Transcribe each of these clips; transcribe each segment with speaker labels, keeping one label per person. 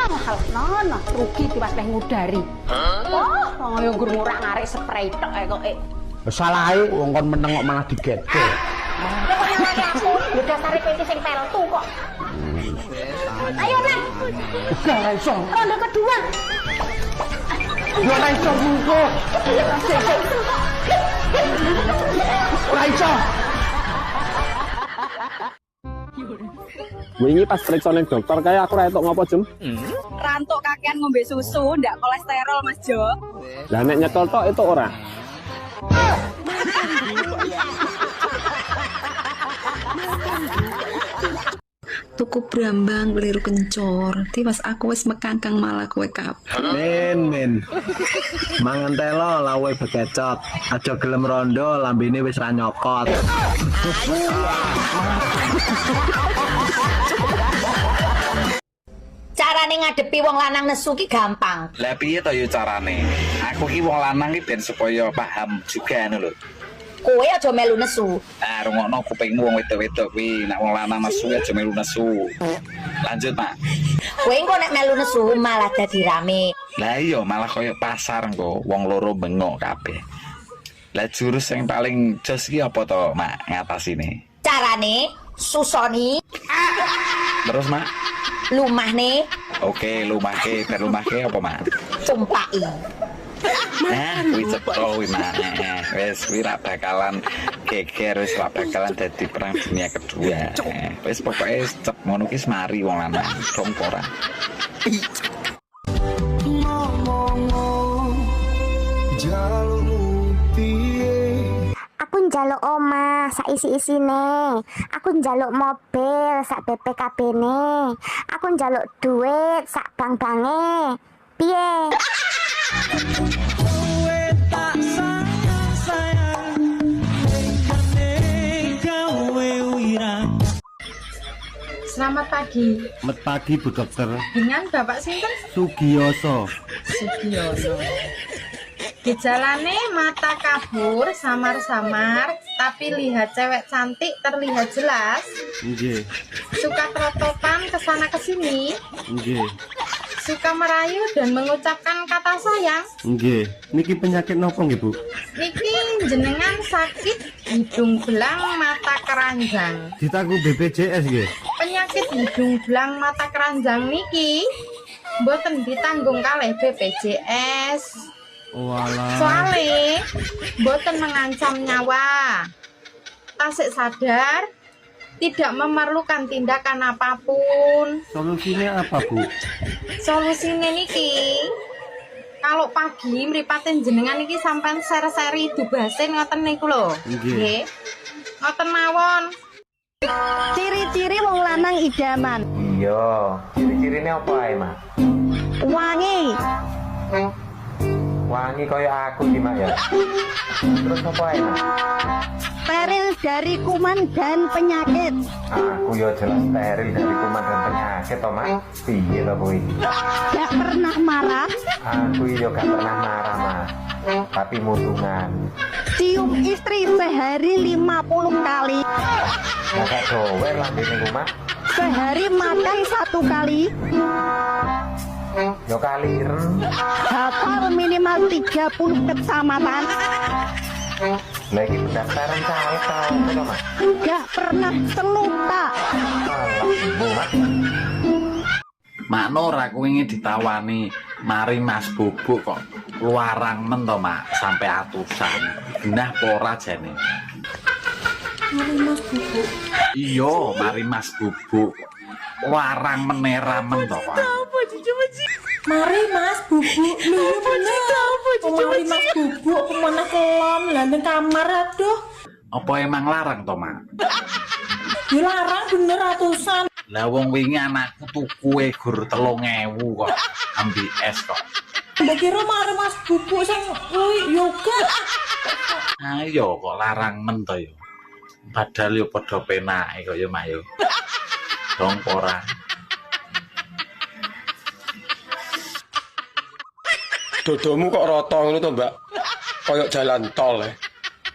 Speaker 1: Nono rugi tiwas teh ngudari. Oh, yo ngurang arek spray tok kok.
Speaker 2: Salahe wong kon meneng kok malah digedhe.
Speaker 1: Kok nyalahke aku? Yo dasare PT sing peltu kok. Ayo nang.
Speaker 2: Uga ora iso.
Speaker 1: Rondo kedua.
Speaker 2: Yo ora iso buku. Ora iso. Wingi pas periksa ning dokter kayak aku ra etok ngopo jem.
Speaker 3: Rantuk kakean ngombe susu, ndak kolesterol Mas Jo.
Speaker 2: Lah nek nyetol tok itu ora.
Speaker 4: Tuku brambang keliru kencor. Tiwas aku wis mekangkang malah kowe kabeh.
Speaker 2: Men. Mangan telo lawe bekecot. Aja gelem rondo lambene wis ra nyokot.
Speaker 1: Carane ngadepi wong lanang nesu ki gampang.
Speaker 5: Lah piye to yo carane? Aku ki wong lanang ki ben supaya paham juga ngono lho.
Speaker 1: Kowe aja melu nesu.
Speaker 5: Ah rungokno kupingmu wong wedok-wedok kuwi, nek wong lanang nesu aja melu nesu. Lanjut, Mak.
Speaker 1: Kowe engko nek melu nesu malah dadi rame.
Speaker 5: Lah iya malah koyo pasar engko wong loro bengok kabeh. Lah jurus yang paling jos ki apa to, Mak, ngatasine?
Speaker 1: Carane susoni,
Speaker 5: Terus, Mak?
Speaker 1: lumahne,
Speaker 5: Oke, lumahke, terlumahke apa, Mak?
Speaker 1: cumpai.
Speaker 5: Nah, kuwi cetha kuwi, Mak. Wis kuwi ra bakalan geger, wis ra bakalan dadi perang dunia kedua. Wis pokoke cep ngono ki semari wong lanang, dong ora.
Speaker 6: Aku njaluk omah sak isi-isine. Aku njaluk mobil sak BPKB-ne. Aku njaluk duit sak bank-bange. Piye?
Speaker 3: Selamat pagi.
Speaker 2: Selamat pagi Bu Dokter.
Speaker 3: Dengan Bapak sinten?
Speaker 2: Sugioso.
Speaker 3: Sugiono. Gejalane mata kabur, samar-samar, tapi lihat cewek cantik terlihat jelas.
Speaker 2: Nggih.
Speaker 3: Suka terototan kesana kesini,
Speaker 2: Nggih.
Speaker 3: suka merayu dan mengucapkan kata sayang.
Speaker 2: Nggih. Niki penyakit nopo nggih, Bu?
Speaker 3: Niki jenengan sakit hidung belang mata keranjang.
Speaker 2: Ditaku BPJS nggih.
Speaker 3: Penyakit hidung belang mata keranjang niki mboten ditanggung kalih BPJS.
Speaker 2: Walah.
Speaker 3: Soale mboten mengancam nyawa. Tasik sadar tidak memerlukan tindakan apapun.
Speaker 2: Solusinya apa, Bu?
Speaker 3: Solusinya niki kalau pagi mripaten jenengan niki sampean seri-seri dubasin ngoten niku lho.
Speaker 2: Nggih.
Speaker 3: Ngoten mawon.
Speaker 6: Ciri-ciri wong lanang idaman.
Speaker 7: Iya, ciri-cirine apa ae, Mak?
Speaker 6: Wangi.
Speaker 7: Wangi kaya aku sih, Mak ya. Terus apa ae, Mak?
Speaker 6: Steril dari kuman dan penyakit.
Speaker 7: Aku ya jelas steril dari kuman dan penyakit, toh, Mak. Piye to kowe?
Speaker 6: Gak pernah marah.
Speaker 7: Aku ya gak pernah marah, Mak. Tapi mutungan.
Speaker 6: Cium istri sehari 50 kali.
Speaker 7: Gak dower lambene ku, Mak.
Speaker 6: Sehari makan 1 kali.
Speaker 7: Yo kaliren.
Speaker 6: Hafal minimal 30 kecamatan.
Speaker 7: Lagi pendaftaran caleg tau to, Mak.
Speaker 6: Gak pernah selupa.
Speaker 7: Alah, Ibu, Mak.
Speaker 5: Mak Nur aku ingin ditawani mari Mas Bubuk kok luarang men to, Mak, sampai atusan. Genah pora jane.
Speaker 4: Mari Mas Bubuk.
Speaker 5: Iya, mari Mas Bubuk. Luarang menera men to, Pak.
Speaker 4: Mari Mas Bubuk. Lho bener. Mari Mas Bubuk kemana kelon landeng kamar aduh.
Speaker 5: Apa emang larang to, Mak?
Speaker 4: Dilarang bener ratusan.
Speaker 5: Lah wong wingi anakku tuku gur 3.000 kok. Ambil es kok.
Speaker 4: Mbak kira mari Mas Bubuk sing kuwi yoga.
Speaker 5: Ayo kok larang men to yo. Padahal yo padha penake kok yo, Mak yo. Dong ora.
Speaker 8: Dodomu kok rata ngono to, Mbak? Kayak jalan tol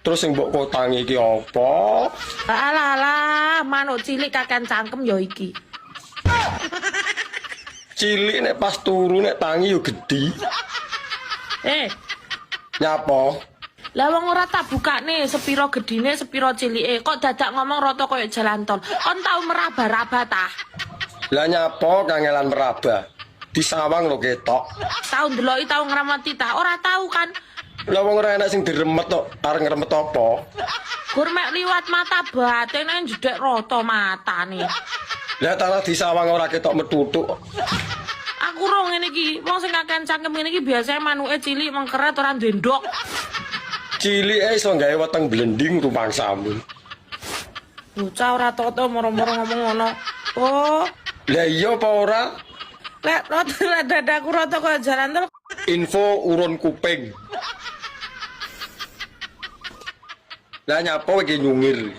Speaker 8: Terus sing mbok kotangi iki apa?
Speaker 9: Alah, manuk cilik kakean cangkem ya iki.
Speaker 8: Cilik nek pas turu nek tangi yo gedhi. Nyapa?
Speaker 9: Lah wong ora tak bukane sepiro gedine sepiro cilike kok dadak ngomong rata koyo jalan tol. Kon tau meraba-raba ta?
Speaker 8: Lah nyapa kangelan meraba? Disawang lho ketok.
Speaker 9: Tau ndeloki tau ngramati ta? Ora tau kan?
Speaker 8: Lah wong ora enak sing diremet tok, arep ngremet apa?
Speaker 9: Gur mek liwat mata batin nang jedek rata matane.
Speaker 8: Lah tanah disawang ora ketok metutuk.
Speaker 9: Aku ro ngene iki, wong sing kakean cangkem ngene iki biasane manuke cilik mengkeret ora ndendok.
Speaker 8: Cilike iso gawe weteng blending rumangsamu.
Speaker 9: Bocah ora toto moro-moro ngomong ngono. Oh,
Speaker 8: Lah iya apa ora?
Speaker 9: lek rata dadaku rata koyo jalan tol.
Speaker 8: Info urun kuping. Lah nyapa iki nyungir?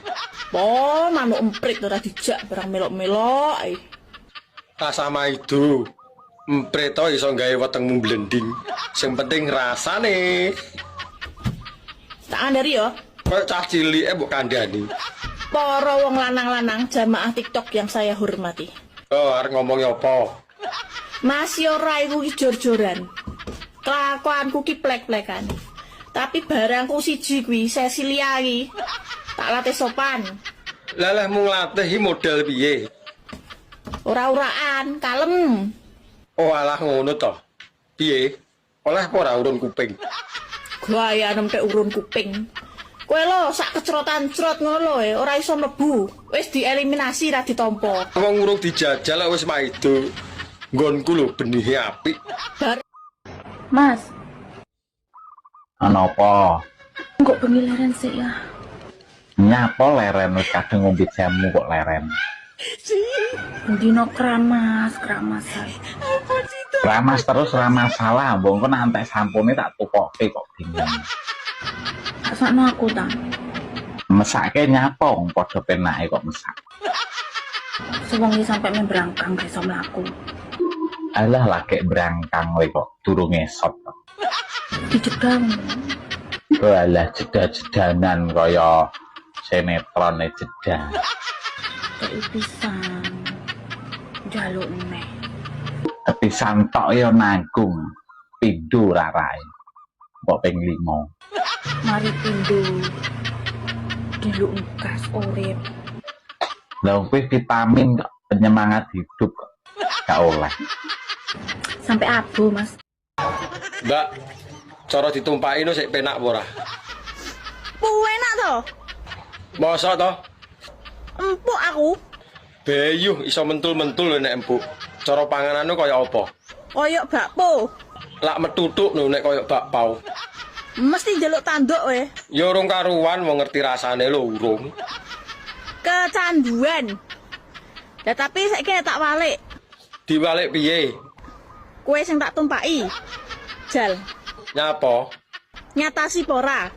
Speaker 4: Oh, manuk emprit ora dijak barang melok-melok ae.
Speaker 8: Tak sama itu. Emprit to iso gawe wetengmu blending. Sing penting rasane.
Speaker 4: Tak andari yo.
Speaker 8: Kayak cah cilike mbok kandhani.
Speaker 4: Para wong lanang-lanang jamaah TikTok yang saya hormati.
Speaker 8: Oh, arep ngomong apa?
Speaker 4: Mas yo raiku ki jor-joran. Kelakuanku ki plek-plekan. Tapi barangku siji kuwi Cecilia iki. Tak latih sopan.
Speaker 8: Lah mung latih iki model piye?
Speaker 4: Ora-uraan, kalem.
Speaker 8: Oh alah ngono to. Piye? Oleh apa ora urun kuping?
Speaker 4: Gaya nemte urun kuping. Kowe lo sak kecrotan-crot ngono lho, ora iso mlebu. Wis dieliminasi ra ditampa.
Speaker 8: Wong urung dijajal wis maido. Nggonku lho benihe apik.
Speaker 3: Mas,
Speaker 5: Ana apa?
Speaker 3: kok bengi leren sih ya?
Speaker 5: Nyapa leren wis kadung ngombe jamu kok leren.
Speaker 3: Dino keramas ae.
Speaker 5: Ramas terus ra masalah, mbok engko nek antek sampune tak tukoke kok bingung.
Speaker 3: Sakno aku ta.
Speaker 5: Mesake nyapa wong padha penake kok mesak.
Speaker 3: Sewengi sampai membrangkang iso mlaku.
Speaker 5: Alah lagi berangkang kowe kok durung esot.
Speaker 3: Dijegang.
Speaker 5: Alah jeda-jedanan kaya sinetron jeda.
Speaker 3: Kayak pisan. Jaluk neh.
Speaker 5: Tapi santok ya nanggung pindho rarai. Mbok ping 5.
Speaker 3: Mari pindho. Diluk gas urip.
Speaker 5: Lah kowe vitamin kok penyemangat hidup kok gak oleh.
Speaker 3: Sampai abu, Mas.
Speaker 8: Mbak, cara ditumpaki no sik penak apa ora?
Speaker 4: Enak to?
Speaker 8: Mosok to?
Speaker 4: Empuk aku.
Speaker 8: Bayuh iso mentul-mentul lho nek empuk. Cara panganane kaya apa?
Speaker 4: Koyok bakpo.
Speaker 8: Lak metutuk lho nek kaya bakpao.
Speaker 4: Mesti njaluk tanduk we.
Speaker 8: Ya urung karuan wong ngerti rasane lho urung.
Speaker 4: Kecanduan. Ya tapi saiki tak walik.
Speaker 8: Diwalik piye?
Speaker 4: Kue sing tak tumpaki. Jal,
Speaker 8: Nyapa?
Speaker 4: nyatasi pora.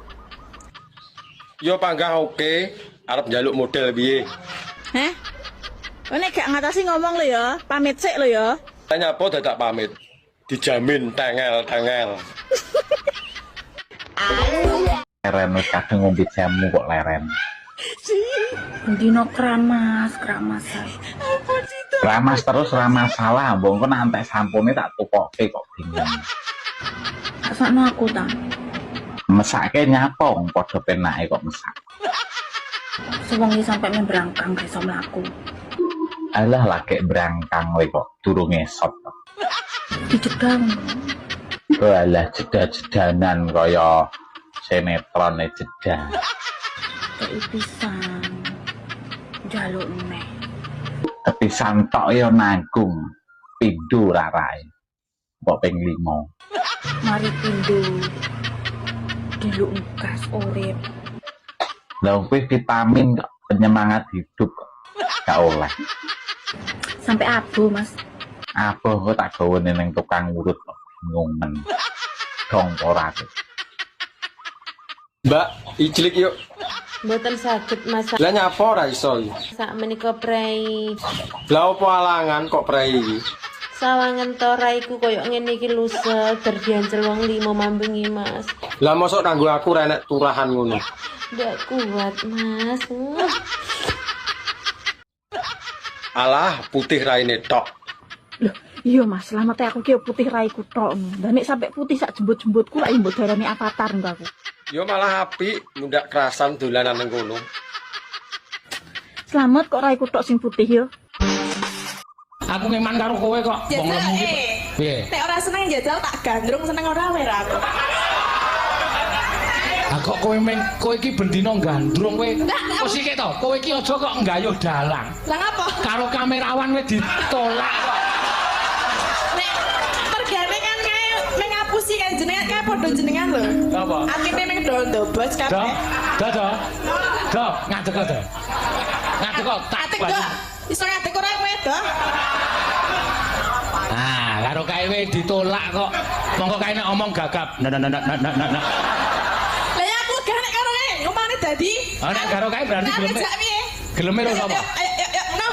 Speaker 8: Yo panggah oke, arep njaluk model piye?
Speaker 4: Heh? Nek gak ngatasi ngomong lho ya, pamit sik lho ya.
Speaker 8: Nyapa dadak pamit? Dijamin tengel-tengel.
Speaker 5: Leren wis kadung ngombe jamu kok leren.
Speaker 3: Dino keramas ae.
Speaker 5: Ramas terus ra masalah, mbok engko nek antek sampune tak tukoke kok bingung.
Speaker 3: Sakno aku ta.
Speaker 5: Mesake nyapa wong padha penake kok mesak.
Speaker 3: Sewengi sampai membrangkang iso mlaku.
Speaker 5: Alah lagi berangkang kowe kok durung esot.
Speaker 3: Dijegang.
Speaker 5: Alah jeda-jedanan kaya sinetron jeda.
Speaker 3: Kayak pisan. Jaluk neh.
Speaker 5: Tapi santok ya nanggung pindho rarai. Mbok ping 5.
Speaker 3: Mari pindho. Diluk gas urip.
Speaker 5: Lah kowe vitamin kok penyemangat hidup kok gak oleh.
Speaker 3: Sampai abu, Mas.
Speaker 5: Apa kok tak gawe ning tukang urut kok bingung men. Dong ora.
Speaker 8: Mbak, ijlik yuk.
Speaker 9: Mboten saged Mas.
Speaker 8: Lah nyapa ora iso iki?
Speaker 9: Sak menika prei.
Speaker 8: Lah opo alangan kok prei iki?
Speaker 9: Sawangen to raiku koyo ngene iki lusel derdiancel wong 5 mambengi Mas.
Speaker 8: Lah mosok kanggo aku renek turahan ngono.
Speaker 9: Ndak kuat Mas.
Speaker 8: Alah, putih raine tok.
Speaker 4: Loh, Iya Mas, selamat aku ki putih raiku tok. Lah nek sampe putih sak jembut-jembutku lak mbok darani avatar engko aku.
Speaker 8: Yo malah apik, mundak kerasan dolanan ning kono.
Speaker 4: Selamat kok raiku tok sing putih yo.
Speaker 10: Aku ngeman karo kowe kok. Wong lemu iki. Piye?
Speaker 9: Nek ora seneng jajal tak gandrung, seneng ora wae ra aku.
Speaker 10: Ah kok kowe iki bendino gandrung kowe. Wis iki to, kowe iki aja kok nggayuh dalang.
Speaker 9: Lah ngapa?
Speaker 10: Karo kamerawan wis ditolak kok.
Speaker 9: Nek tergane kan kae meng ngapusi kae jenengan kae padha jenengan lho.
Speaker 10: Apa?
Speaker 9: Atine meng ndobos kabeh.
Speaker 10: Do, ngadeg kok. Ngadeg kok tak.
Speaker 9: Atek do. Iso ngadeg ora kowe do.
Speaker 10: Ah, karo kae wis ditolak kok. Monggo kae nek omong gagap. Nah.
Speaker 9: Lah ya aku gak nek karo kae ngomane dadi.
Speaker 10: Ah nek karo kae berarti geleme. Geleme lho sapa?
Speaker 9: Ayo, no.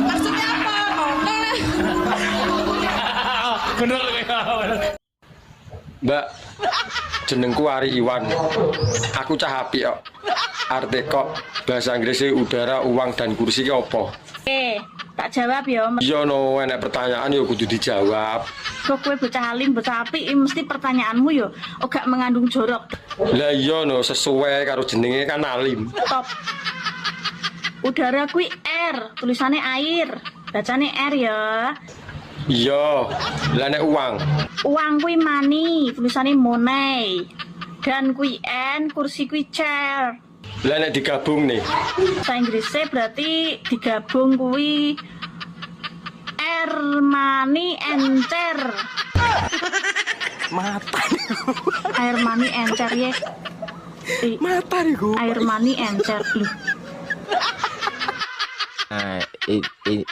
Speaker 9: Maksudnya apa? No.
Speaker 10: Bener kowe.
Speaker 8: Mbak, jenengku Ari Iwan. Aku cah apik kok. Arti kok bahasa Inggrisnya udara, uang dan kursi ki apa?
Speaker 4: Tak jawab ya.
Speaker 8: Iya no, enek pertanyaan yo kudu dijawab.
Speaker 4: Kok kowe bocah alim, bocah apik mesti pertanyaanmu yo gak mengandung jorok.
Speaker 8: Lah iya no, sesuai karo jenenge kan alim.
Speaker 4: Top. Udara kuwi air, tulisannya air. Bacane air ya.
Speaker 8: Iya, lah nek uang.
Speaker 4: Uang kuwi money, tulisannya money. Dan kuwi n, kursi kuwi chair.
Speaker 8: Lah nek digabung nih.
Speaker 4: Bahasa Inggrisnya berarti digabung kuwi air, money, and chair.
Speaker 11: Mata.
Speaker 4: Air, money, and chair ya.
Speaker 11: Mata niku.
Speaker 4: Air, money, and chair.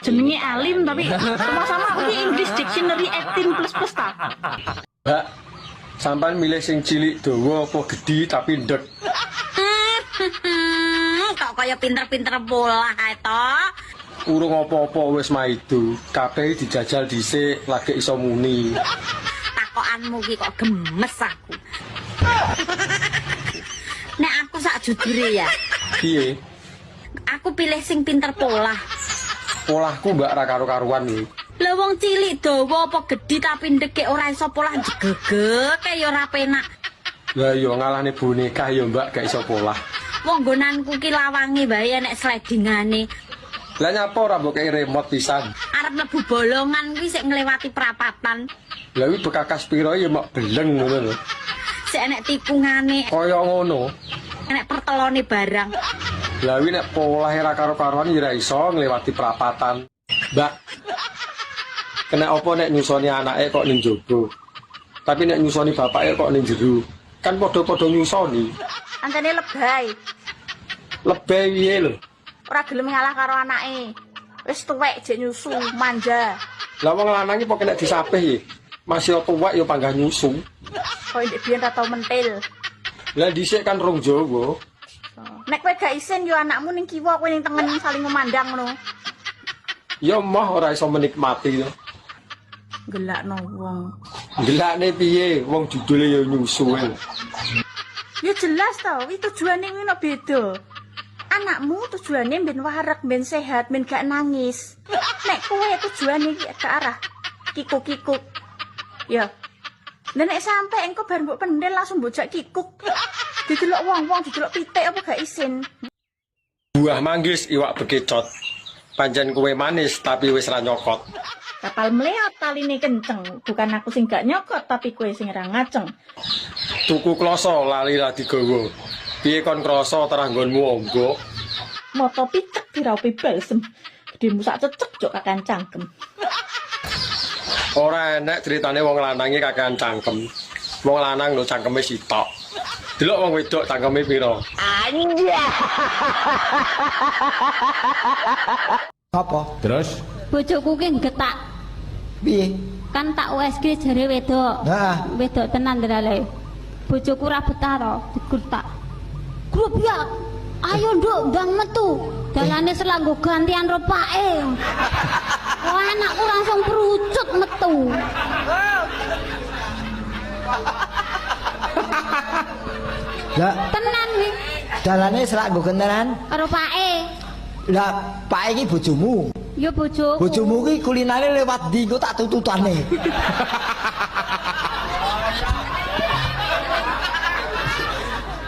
Speaker 4: Jenenge alim tapi sama-sama kuwi English Dictionary 18+ ta.
Speaker 8: Mbak, sampean milih sing cilik dawa apa gedhi tapi ndek?
Speaker 1: Kok kaya pinter-pinter bola kae to.
Speaker 8: Urung apa-apa wis maido. Kabeh dijajal dhisik lagi iso muni.
Speaker 1: Takokanmu ki kok gemes aku. Nek aku sak jujure ya,
Speaker 8: Piye?
Speaker 1: aku pilih sing pinter pola.
Speaker 8: Polahku mbak ra karo-karuan iki.
Speaker 1: Lah wong cilik dawa apa gedhi tapi ndek ora iso polah jegege ya ora penak.
Speaker 8: Lah iya ngalahne boneka ya mbak gak iso polah.
Speaker 1: Wong nggonanku ki lawange bae nek slidingane.
Speaker 8: Lah nyapa ora mbok kei remote pisan.
Speaker 1: Arep mlebu bolongan kuwi sik nglewati perapatan.
Speaker 8: Lah kuwi bekakas piro ya mok beleng ngono lho.
Speaker 1: Sik enek tikungane,
Speaker 8: Kaya ngono.
Speaker 1: enek pertelone barang.
Speaker 8: Lah kuwi nek polah ra karo-karuan ya ra iso nglewati perapatan. Mbak. Kena apa nek nyusoni anake kok ning jaba. Tapi nek nyusoni bapake kok ning jero. Kan padha-padha nyusoni.
Speaker 4: Antene lebay.
Speaker 8: Lebih piye lho.
Speaker 4: Ora gelem ngalah karo anake. Wis tuwek jek nyusu, manja.
Speaker 8: Lah wong lanang iki kok kena disapih ya. Masih tuwek ya panggah nyusu.
Speaker 4: Kok ndek biyen ra tau mentil.
Speaker 8: Lah dhisik kan rong Jawa.
Speaker 4: Nek kowe gak isin yo anakmu ning kiwa, kowe ning tengen saling memandang ngono.
Speaker 8: Ya moh ora iso menikmati to.
Speaker 4: Gelakno wong.
Speaker 8: Delakne piye? Wong judule ya nyusu.
Speaker 4: Ya jelas to, iki tujuane kuwi nek beda. Anakmu tujuane ben warak, ben sehat, ben gak nangis. Nek kowe tujuane iki ke arah kikuk-kikuk. Ya. Nek sampe engko bar mbok pendel langsung bojak kikuk. Didelok wong-wong, didelok pitik apa gak isin.
Speaker 8: Buah manggis iwak bekecot. Pancen kowe manis tapi wis ra nyokot.
Speaker 4: Kapal melihat taline kenceng, bukan aku sing gak nyokot tapi kowe sing ra ngaceng.
Speaker 8: Tuku kloso lali ra digawa. Piye kon krasa terah nggonmu ombo?
Speaker 4: Moto picek diraupi balsem. Gedemu sak cecek jok kakan cangkem.
Speaker 8: Ora enek ceritane wong lanange kakean cangkem. Wong lanang lho cangkeme sitok. Delok wong wedok cangkeme pira?
Speaker 11: Apa? Terus?
Speaker 6: Bojoku ki getak.
Speaker 11: Piye?
Speaker 6: Kan tak USG jare wedok.
Speaker 11: Nah.
Speaker 6: Wedok tenan ndelale. Bojoku ra betah to, digertak. Grup ya. Ayo nduk ndang metu. Dalane selanggo gantian ropake. Wah anakku langsung perucut metu.
Speaker 11: Lah,
Speaker 6: Tenan nih.
Speaker 11: dalane selak nggo kentenan.
Speaker 6: Karo pake.
Speaker 11: Lah, Pak iki bojomu.
Speaker 6: Ya bojoku.
Speaker 11: Bojomu ki kulinane lewat ndi engko tak tututane.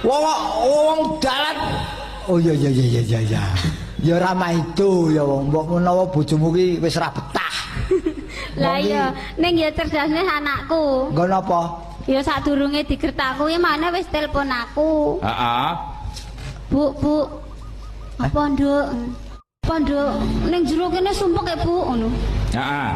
Speaker 11: Wong dalan. Oh iya. Ya ramah itu ya wong mbok menawa bojomu ki wis ra betah.
Speaker 6: Lah iya, ning ya cerdasne anakku.
Speaker 11: Nggo napa?
Speaker 6: Ya sadurunge digertaku ya mana wis telepon aku.
Speaker 10: Heeh.
Speaker 6: Bu. Apa nduk? Nduk ning jero kene sumpek ya, Bu, ngono.
Speaker 10: Heeh.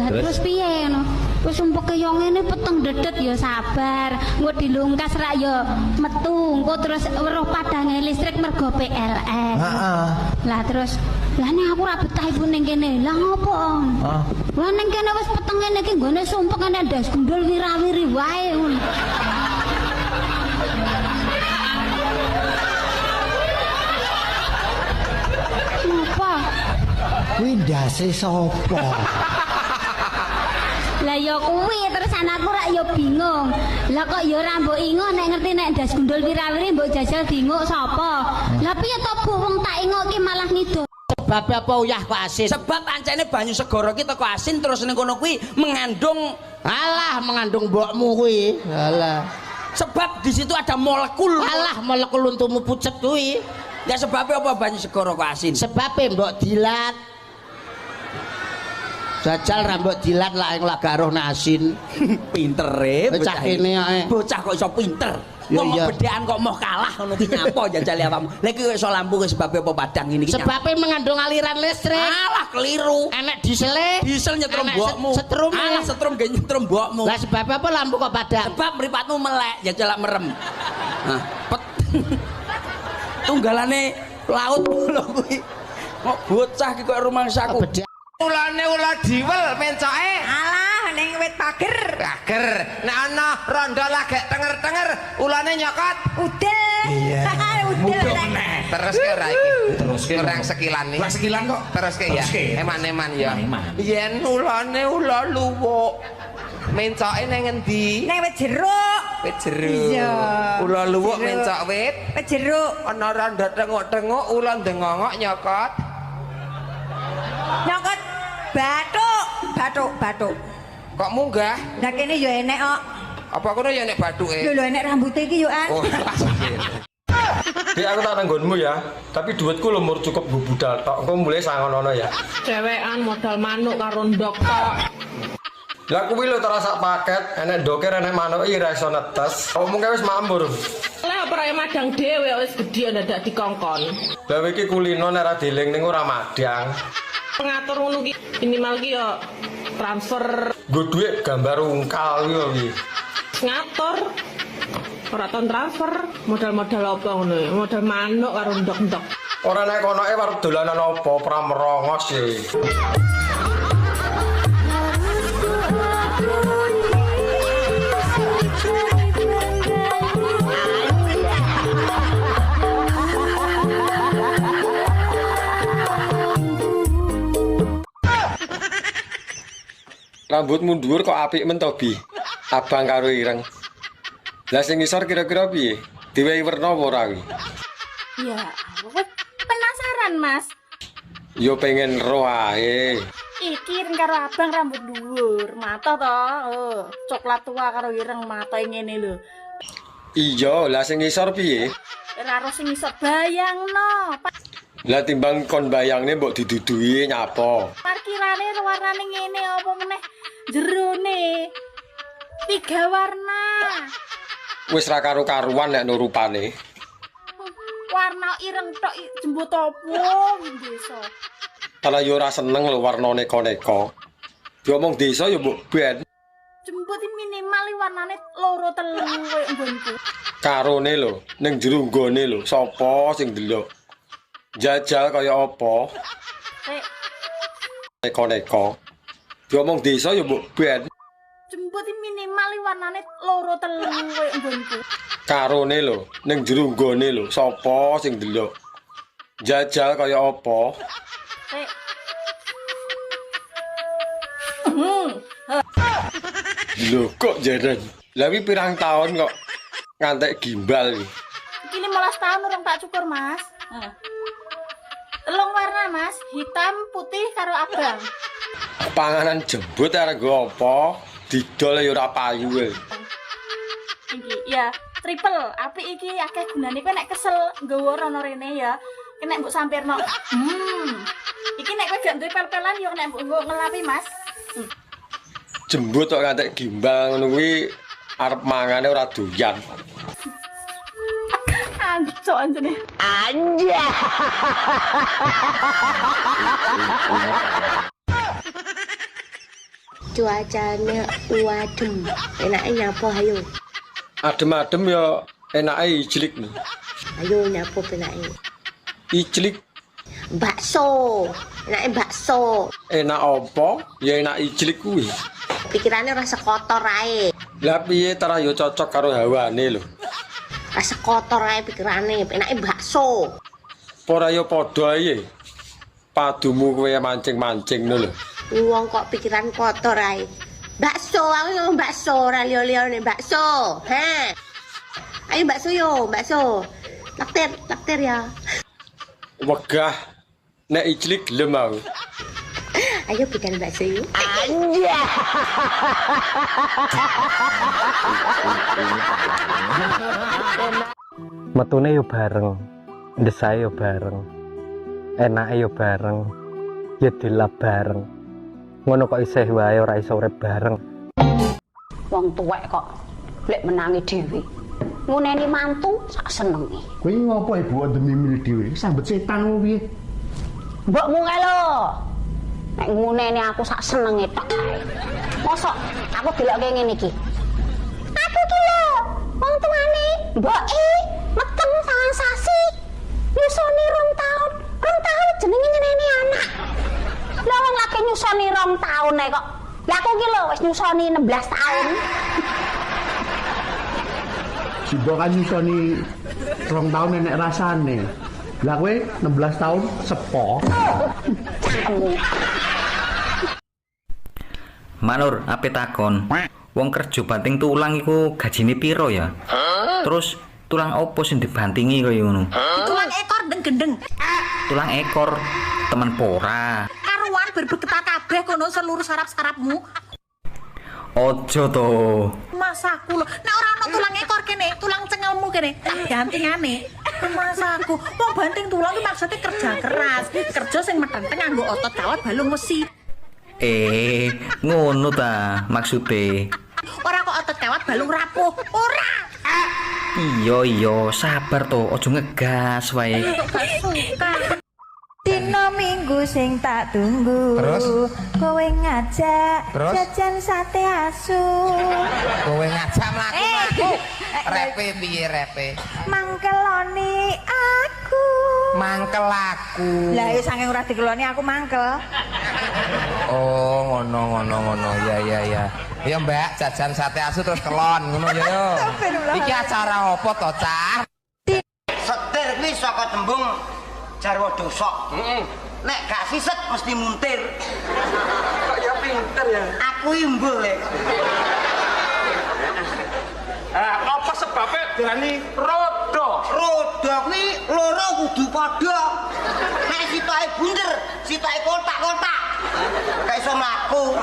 Speaker 6: Lah terus piye ngono? Wis sumpek yo ngene peteng dedet ya sabar. Engko dilungkas rak ya metu. Engko terus weruh padange listrik mergo PLN.
Speaker 11: Heeh.
Speaker 6: Lah terus lah ning aku ora betah ibu ning kene. Lah ngopo? Lah ning kene wis peteng ngene iki nggone sumpek ana ndas gundul wirawiri wae ngono. Apa?
Speaker 11: Kuwi ndase sapa?
Speaker 6: Lah ya kuwi terus anakku rak ya bingung. Lah kok ya ora mbok ingo nek ngerti nek ndas gundul wirawiri mbok jajal dinguk sapa? Lah piye to Bu wong tak ingok ki malah ngidul.
Speaker 12: Sebab apa uyah kok asin? Sebab pancene banyu segara ki teko asin terus ning kono kuwi mengandung mbokmu kuwi. Alah. Sebab di situ ada molekul. Alah, molekul untumu pucet kuwi. Ya sebabnya apa banyu segara kok asin? Sebabnya mbok dilat. Jajal rambut dilat lah yang lagaruh asin. Pinter bocah kene ae. Bocah kok iso pinter. Wong bedekan kok mau kalah ngono ki nyapa jajal awakmu. Lha iki iso lampu ki sebab apa padang ini ki. Sebabnya mengandung aliran listrik. Alah keliru. Enek diesel nyetrum mbokmu. Setrum. Alah setrum ge nyetrum mbokmu. Lah sebab apa lampu kok padang? Sebab mripatmu melek jajal merem. Nah, pet. Tunggalane laut lho kuwi. Kok bocah ki kok rumangsaku.
Speaker 13: Ulane ula diwel mencoke.
Speaker 1: Alah ning wit pager.
Speaker 13: Pager. Nek ana rondo lagek tenger-tenger, ulane nyokot.
Speaker 1: Udel.
Speaker 11: Iya.
Speaker 1: Udel.
Speaker 13: Terus ke ra iki. Terus ke orang sekilan nih.
Speaker 10: Lah sekilan kok.
Speaker 13: Terus ke ya. Eman-eman ya. Yen ulane ula luwuk. Mencoke ning endi?
Speaker 1: Ning wit jeruk.
Speaker 13: Wit jeruk.
Speaker 1: Iya.
Speaker 13: Ula luwuk mencok wit.
Speaker 1: Wit jeruk.
Speaker 13: Ana rondo tengok-tengok ula ndengongok nyokot.
Speaker 1: Nyokot bathuk.
Speaker 13: Kok munggah?
Speaker 1: Lah kene yo enek kok.
Speaker 13: Apa kono ya nek bathuke?
Speaker 1: Lho enek rambute iki yo an.
Speaker 13: Oh.
Speaker 8: Dek aku tak nanggonmu ya. Tapi duitku lho mur cukup budal tok. Engko mulai sangono ya.
Speaker 9: Cewekan modal manuk karo ndok tok.
Speaker 8: Lah kuwi lho terasa paket, enek doker enek manuk iki ra iso netes. Omong wis mambur.
Speaker 9: Lah ora madang dhewe wis gedhe ndadak dikongkon.
Speaker 8: Lah iki kulino nek ra dieling ning ora madang.
Speaker 9: Pengatur ngono ki minimal ki yo transfer.
Speaker 8: Nggo dhuwit gambar ungkal kuwi.
Speaker 9: Ngatur. Ora ton transfer, modal-modal apa ngono ya? Modal manuk karo ndok-ndok.
Speaker 8: Ora nek konoke warung dolanan apa, pra merongos e. Rambutmu dhuwur kok apik men to, Bi? Abang karo ireng. Lah sing ngisor kira-kira piye? Diwehi werna apa ora kuwi?
Speaker 4: Ya, aku penasaran, Mas.
Speaker 8: Yo pengen ro ae.
Speaker 4: Iki karo abang rambut dhuwur, mata to. Oh, coklat tua karo ireng mata ngene lho.
Speaker 8: Iya, lah sing ngisor piye?
Speaker 4: Ora ro sing iso bayangno.
Speaker 8: Lah timbang kon bayangne mbok didudui nyapa?
Speaker 4: Parkirane warnane ngene apa meneh jerone. 3 warna.
Speaker 8: Wis ra karo-karuan nek nurupane.
Speaker 4: Warna ireng tok jembut apa desa.
Speaker 8: Kalau yo ora seneng lho warna neko-neko. Diomong desa yo mbok ben.
Speaker 4: Jembut minimal warnane 2-3 koyo nggonku.
Speaker 8: Karone lho, ning jero nggone lho, sapa sing ndelok? Jajal kaya apa? Neko-neko. Diomong desa yo mbok ben.
Speaker 4: Jembut minimal warnane 2-3 koyo nggonku.
Speaker 8: Karone lho, ning jero nggone lho, sapa sing ndelok? Jajal kaya apa? Lho kok jaren. Lah wi pirang tahun kok ngantek gimbal iki.
Speaker 4: Iki 15 tahun urung tak cukur, Mas. Telung warna Mas, hitam, putih karo abang.
Speaker 8: Panganan jembut arek nggo apa? Didol ya ora payu e.
Speaker 4: Iki ya, triple. Apik iki akeh gunane kowe nek kesel nggawa rono rene ya. Nek mbok sampirno. Iki nek kowe gak duwe pel-pelan yo nek mbok ngelapi Mas.
Speaker 8: Jembut kok ngantek gimbal ngono kuwi arep mangane ora doyan.
Speaker 4: Anjo anjene.
Speaker 1: Anja. Cuacanya wadem. Enaknya nyapo ayo.
Speaker 8: Adem-adem ya enake ijlik nih.
Speaker 1: Ayo nyapo enaknya.
Speaker 8: Ijlik
Speaker 1: Bakso. Enaknya bakso.
Speaker 8: enak apa? Ya enak ijlik kuwi.
Speaker 1: Pikirannya rasa kotor ae.
Speaker 8: Lah piye tara ya cocok karo hawane lho.
Speaker 1: Rasa kotor ae pikirannya. Enaknya bakso.
Speaker 8: Ora ya padha ae. Padumu kowe mancing-mancing ngono lho.
Speaker 1: Wong kok pikiran kotor ae. Bakso, aku ngomong bakso, ora liyo-liyo nih bakso. Ha. Ayo bakso yo, bakso. Lakter ya.
Speaker 8: Wegah nek ijlik gelem aku.
Speaker 1: Ayo bikin bakso yuk. Anja.
Speaker 2: Metune yo bareng, ndesae yo bareng, enake yo bareng, ya dilap bareng. Ngono kok isih wae ora iso urip bareng.
Speaker 6: Wong tuwek kok lek menangi dhewe. Nguneni mantu sak senenge.
Speaker 11: Kowe ngopo ibu demi milih dhewe? Sambet setan ngono piye?
Speaker 6: Mbokmu kae lho. Nek nguneni aku sak senenge tok ae. Mosok aku delokke ngene iki. Aku ki lho, wong tuane mboke meteng sangan sasi. Nyusoni 2 tahun. 2 tahun jenenge nyeneni anak. Lah wong lagi nyusoni 2 tahun kok. Lah aku ki lho wis nyusoni 16 tahun.
Speaker 11: Sibo kan nyusoni 2 tahun nenek rasane. Lah kowe 16 tahun sepo.
Speaker 14: Manur, ape takon? Wong kerja banting tulang iku gajine piro ya? Terus tulang opo sing dibantingi kaya ngono?
Speaker 4: Tulang ekor gendeng.
Speaker 14: Tulang ekor temen pora.
Speaker 4: Karuan berbeketak kabeh kono seluruh saraf-sarafmu.
Speaker 14: Ojo to.
Speaker 4: Masaku lho, nek ora ana tulang ekor kene, tulang cengelmu kene, gantingane. Masaku, wong banting tulang iki maksudnya kerja keras, kerja sing metenteng nganggo otot kawat balung wesi.
Speaker 14: Ngono ta maksude.
Speaker 4: Ora kok otot kawat balung rapuh, ora.
Speaker 14: Iya, sabar to, ojo ngegas wae.
Speaker 15: Dino minggu sing tak tunggu.
Speaker 13: Terus?
Speaker 15: Kowe ngajak
Speaker 13: Terus?
Speaker 15: jajan sate asu.
Speaker 13: Kowe ngajak mlaku. Repe piye repe?
Speaker 15: Mangkeloni aku.
Speaker 13: Mangkel aku.
Speaker 15: Lah ya saking ora dikeloni aku mangkel.
Speaker 13: Oh, ngono. Ya. Ya Mbak, jajan sate asu terus kelon ngono ya yo. Iki acara apa to, Cah?
Speaker 16: Setir kuwi saka tembung jarwa dosa. Nek gak siset mesti muntir.
Speaker 8: Kok ya pinter ya.
Speaker 16: Aku imbuh lek.
Speaker 8: Apa sebabnya diarani rodo?
Speaker 16: Rodo kuwi loro kudu padha. Nek sitoke bunder, sitoke kotak-kotak. Gak iso mlaku.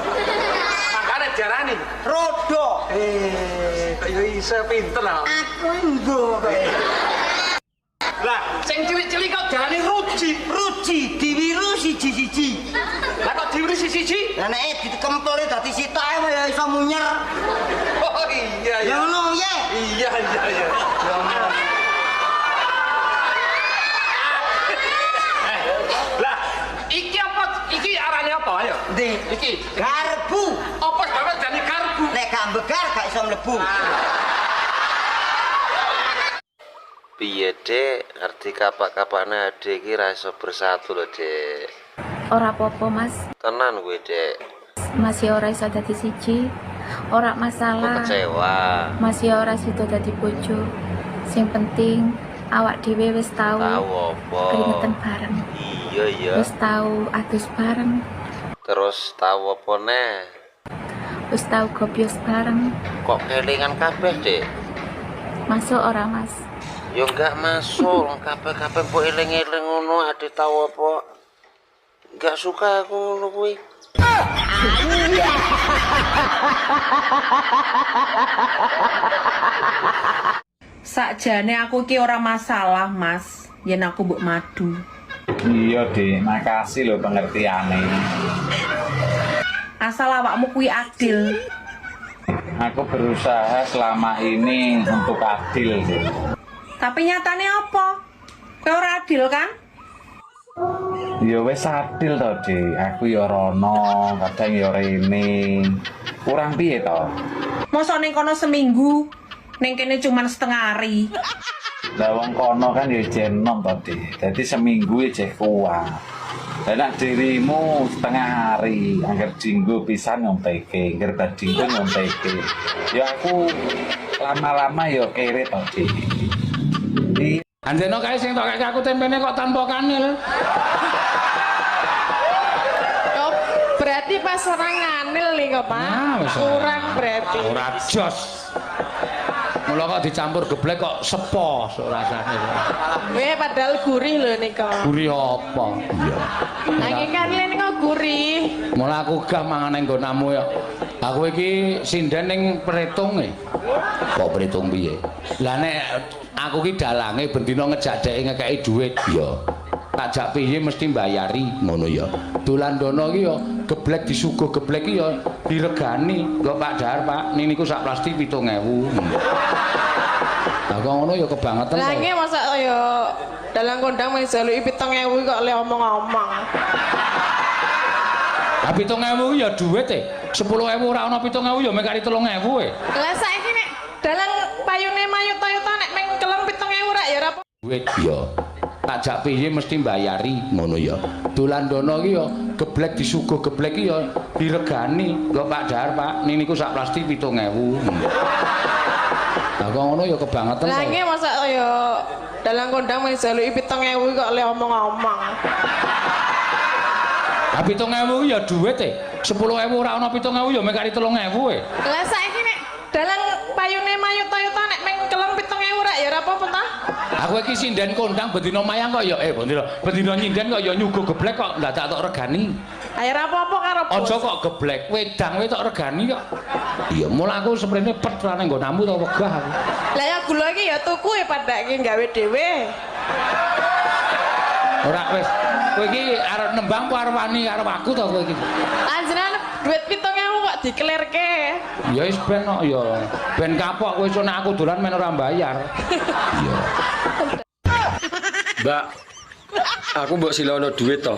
Speaker 8: Makane diarani
Speaker 16: rodo.
Speaker 8: Kok ya iso pinter lah.
Speaker 16: Aku imbuh kowe.
Speaker 8: Lah, sing cilik-cilik kok diarani ruji
Speaker 16: diwiru siji-siji.
Speaker 8: Lah kok diwiru siji-siji?
Speaker 16: Lah nek dikempeli dadi sitoke ya iso munyer.
Speaker 8: Oh iya.
Speaker 16: Ya ngono ya.
Speaker 8: Iya. Lah, iki apa? Iki arane apa ayo?
Speaker 16: Ndi?
Speaker 8: Iki
Speaker 16: garpu.
Speaker 8: Apa sebabnya jadi garpu?
Speaker 16: Nek gak mbegar gak iso mlebu.
Speaker 17: Piye Dek, ngerti kapak-kapaknya adek iki ra iso bersatu lho Dek.
Speaker 18: Ora apa-apa Mas,
Speaker 17: Tenan gue Dek.
Speaker 18: masih ora iso dadi siji. Ora masalah.
Speaker 17: Kok kecewa.
Speaker 18: Masih ora sida dadi bojo. Sing penting awak dhewe wis tau
Speaker 17: apa?
Speaker 18: keringetan bareng.
Speaker 17: Iya.
Speaker 18: Wis tau adus bareng.
Speaker 17: Terus tahu apa neh?
Speaker 18: Wis tau gobyos bareng.
Speaker 17: Kok kelingan kabeh Dek?
Speaker 18: Masuk ora Mas?
Speaker 17: Ya enggak masuk, kabeh-kabeh mbok eling-eling ngono ade tau apa. Enggak suka aku ngono kuwi.
Speaker 9: Sakjane aku ki ora masalah, Mas. Yen aku mbok madu.
Speaker 5: Iya, Dik. Makasih lho pengertiane.
Speaker 9: Asal awakmu kuwi adil.
Speaker 5: Aku berusaha selama ini untuk adil, Dik.
Speaker 9: Tapi nyatane apa? Kowe ora adil kan?
Speaker 5: Ya wis adil to, Dik. Aku ya rono, kadang ya rene. Kurang piye to?
Speaker 9: Mosok ning kono seminggu, ning kene cuman setengah hari.
Speaker 5: Lah wong kono kan ya jenom to, Dik. Dadi seminggu ya jek kuat. Lah nek dirimu setengah hari, angger dinggo pisan nyonteke, angger badinggo nyonteke. Ya aku lama-lama ya kere to, Dik.
Speaker 10: Anjeno kae sing tok aku tempene kok tanpa kanil.
Speaker 9: Oh, berarti pas orang nganil nih kok, Pak. Kurang berarti.
Speaker 10: Ora jos. Mula kok dicampur geblek kok sepo rasane.
Speaker 9: Weh, padahal gurih lho nika.
Speaker 10: Gurih apa? Iya.
Speaker 9: Nanging kanil nika gurih.
Speaker 10: Mula aku gah mangan ning nggonamu ya. Aku iki sinden ning Pretung e. Kok Pretung piye? Lah nek aku ki dalange bendina ngejadeki ngekeki dhuwit ya. Tajak piye mesti mbayari ngono ya. Dolan-dono ki ya geblek disuguh geblek ki ya diregani. Lho Pak Dahar, Pak, niku sak plastik 7.000. Lah kok ngono ya kebangetan.
Speaker 9: Lah nggih masa ya dalang kondang mung jaluki 7.000 kok le omong-omong.
Speaker 10: Lah 7.000 ya dhuwit e. 10.000 ora ana 7.000 ya mek kari 3.000 e.
Speaker 9: Lah saiki nek dalang payune mayut-mayuta nek meng kelem 7.000 ora ya ora apa.
Speaker 10: Dhuwit ya. Tajak piye mesti mbayari ngono ya. Dolan-dono ki ya geblek disuguh geblek ki ya diregani. Lho Pak Dahar, Pak, niku sak plastik 7.000. Lah kok ngono ya kebangetan.
Speaker 9: Lah nggih masa ya dalang kondang mung jaluki 7.000 kok le omong-omong.
Speaker 10: Lah 7.000 ya dhuwit e. 10.000 ora ana 7.000 ya mek kari 3.000 e.
Speaker 9: Lah saiki nek dalang payune mayut-mayuta nek meng kelem 7.000 ora ya ora apa-apa ta?
Speaker 10: Aku iki sinden kondang bendina mayang kok ya bendina nyinden kok ya nyuguh geblek kok dadak tok regani.
Speaker 9: Ayo ora apa-apa karo bos.
Speaker 10: Aja kok geblek wedang we tok regani kok. Iya mula aku seprene pet ra nang nggonamu to wegah aku.
Speaker 9: Lah ya gula iki ya tuku e padake gawe dhewe.
Speaker 10: Ora wis kowe iki arep nembang apa arep wani karo aku to kowe iki.
Speaker 9: Anjenengan duit 7.000 kok dikelirke.
Speaker 10: Ya wis ben kok ya ben kapok kowe nek aku dolan men ora bayar. Iya.
Speaker 8: Mbak, aku mbok silono duit to.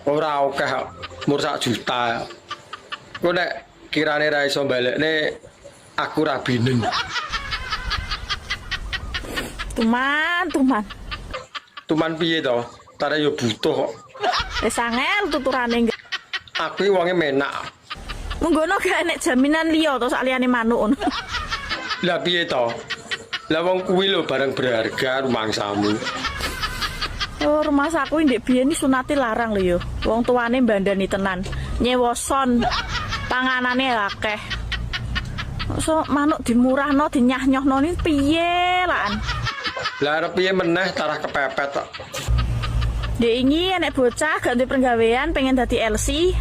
Speaker 8: Ora akeh mur 1 juta. Kok nek kirane ra iso balekne aku ra binen.
Speaker 4: Tuman.
Speaker 8: Tuman piye to? Tare yo butuh kok.
Speaker 4: Wis angel tuturane.
Speaker 8: Aku iki wonge menak.
Speaker 4: Menggono gak enek jaminan liya to sak liyane manuk ngono.
Speaker 8: Lah piye to? Lah wong kuwi lho barang berharga rumangsamu.
Speaker 4: Oh, rumah saku ndek biyen iki sunate larang lho ya. Wong tuane mbandani tenan. Nyewa son. Panganane akeh. So manuk dimurahno dinyah-nyohno ni piye lan?
Speaker 8: Lah arep piye meneh tarah kepepet kok.
Speaker 4: Dek iki enek bocah gak duwe penggawean pengen dadi LC.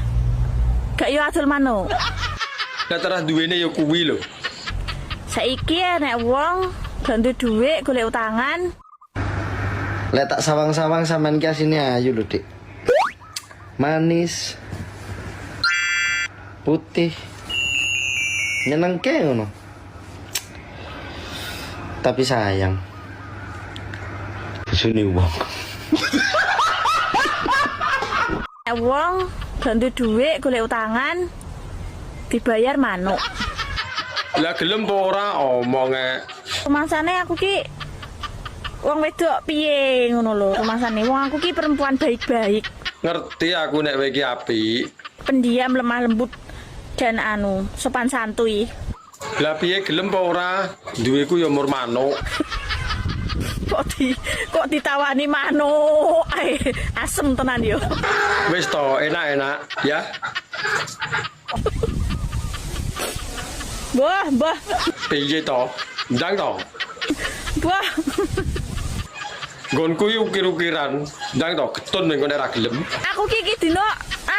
Speaker 4: Gak yo adol manuk.
Speaker 8: Lah tarah duwene ya kuwi lho.
Speaker 4: Saiki enek wong gak duwe dhuwit golek utangan.
Speaker 19: Lek tak sawang-sawang sampean ki asine ayu lho, Dik. Manis. Putih. Nyenengke ngono. Tapi sayang. Suni wong.
Speaker 4: Wong gak duwe dhuwit golek utangan dibayar manuk.
Speaker 8: Lah gelem apa ora omonge.
Speaker 4: Rumasane aku ki wong wedok piye ngono lho rumasane. Wong aku ki perempuan baik-baik.
Speaker 8: Ngerti aku nek kowe iki apik.
Speaker 4: Pendiam, lemah lembut dan sopan santuy.
Speaker 8: Lah piye gelem apa ora? Duweku ya mur manuk.
Speaker 4: Kok ditawani manuk. Asem tenan yo.
Speaker 8: Wis to, enak-enak ya.
Speaker 4: Mbah.
Speaker 8: Piye to? Ndang to?
Speaker 4: Wah.
Speaker 8: Nggonku iki ukir-ukiran, ndang to getun ning kene ra gelem.
Speaker 4: Aku iki dino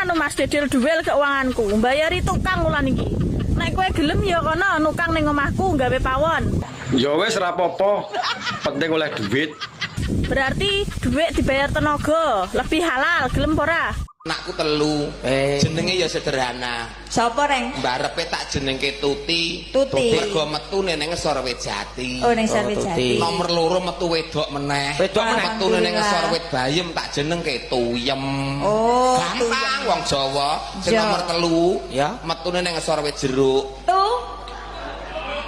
Speaker 4: anu Mas Dedel duel keuanganku, mbayari tukang ulan iki. Nek kowe gelem ya kono nukang ning omahku gawe pawon.
Speaker 8: Ya wis ra apa-apa. Penting oleh duit.
Speaker 4: Berarti duit dibayar tenaga, lebih halal, gelem ora?
Speaker 13: Anakku telu, jenenge ya sederhana.
Speaker 15: Sapa reng?
Speaker 13: Mbarepe tak jenengke Tuti.
Speaker 15: Tuti.
Speaker 13: Mergo metu ning Ngesor Wit Jati.
Speaker 15: Oh, ning Ngesor Wit Jati.
Speaker 13: Nomor loro metu wedok meneh.
Speaker 15: Wedok meneh.
Speaker 13: Metu ning Ngesor Wit Bayem tak jenengke Tuyem.
Speaker 15: Oh,
Speaker 13: gampang wong Jawa. Sing nomor telu ya metu ning Ngesor Wit Jeruk.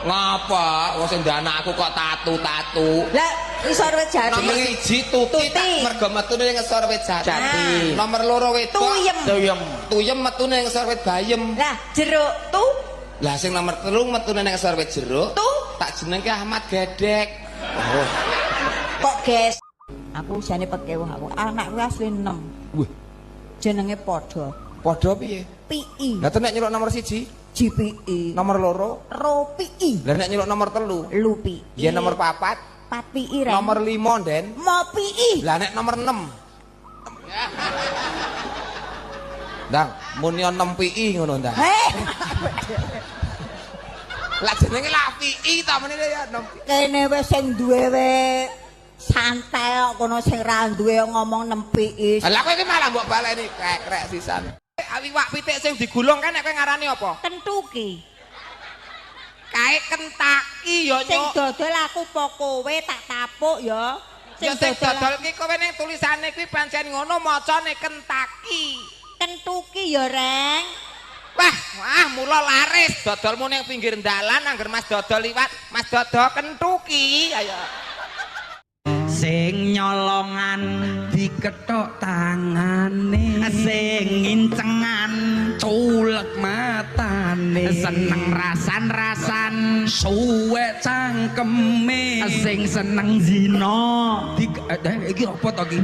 Speaker 13: Ngapa? Wong sing anakku kok tatu-tatu.
Speaker 15: Lah, Ngesor Wit Jati.
Speaker 13: Nomor 1 Tuti tak mergo metune ning Ngesor Wit Jati. Nomor loro wedok
Speaker 15: Tuyem.
Speaker 13: Tuyem metune ning Ngesor Wit Bayem.
Speaker 15: Lah, Jeruk tuh.
Speaker 13: Lah sing nomor 3 metune ning Ngesor Wit Jeruk. Tak jenengke Ahmad Gedek. Oh.
Speaker 15: Kok guys? Aku jane pekewuh aku. Anakku asli 6.
Speaker 13: Wih.
Speaker 15: Jenenge padha.
Speaker 13: Padha piye?
Speaker 15: PI.
Speaker 13: Lah nek nyeluk nomor 1?
Speaker 15: GPI.
Speaker 13: Nomor loro?
Speaker 15: ROPI.
Speaker 13: Lah nek nyeluk nomor 3?
Speaker 15: LUPI.
Speaker 13: Ya nomor 4?
Speaker 15: 4PI reng.
Speaker 13: Nomor 5 Den?
Speaker 15: MOPI.
Speaker 13: Lah nek nomor 6? Ndang, muni 6 PI ngono ndang. Lah jenenge lah PI ta meneh ya 6 PI.
Speaker 15: Kene wis sing duwe santai kok kono sing ra duwe ngomong 6 PI.
Speaker 13: Lah kowe iki malah mbok baleni kekrek sisan. Iwak pitik sing digulung kan nek kowe ngarani apa?
Speaker 15: Kentuki.
Speaker 13: Kae kentaki ya
Speaker 15: Sing
Speaker 13: nyuk.
Speaker 15: dodol aku po kowe tak tapuk ya.
Speaker 13: Ya sing dodol iki kowe ning tulisane kuwi pancen ngono macane kentaki.
Speaker 15: Kentuki ya reng.
Speaker 13: Wah, mula laris dodolmu ning pinggir dalan angger Mas dodol liwat, Mas dodol kentuki. Ayo.
Speaker 12: Sing nyolongan dikethok tangane, sing ngincengan culek matane, seneng rasan-rasan suwek cangkeme, sing seneng zina iki apa to iki?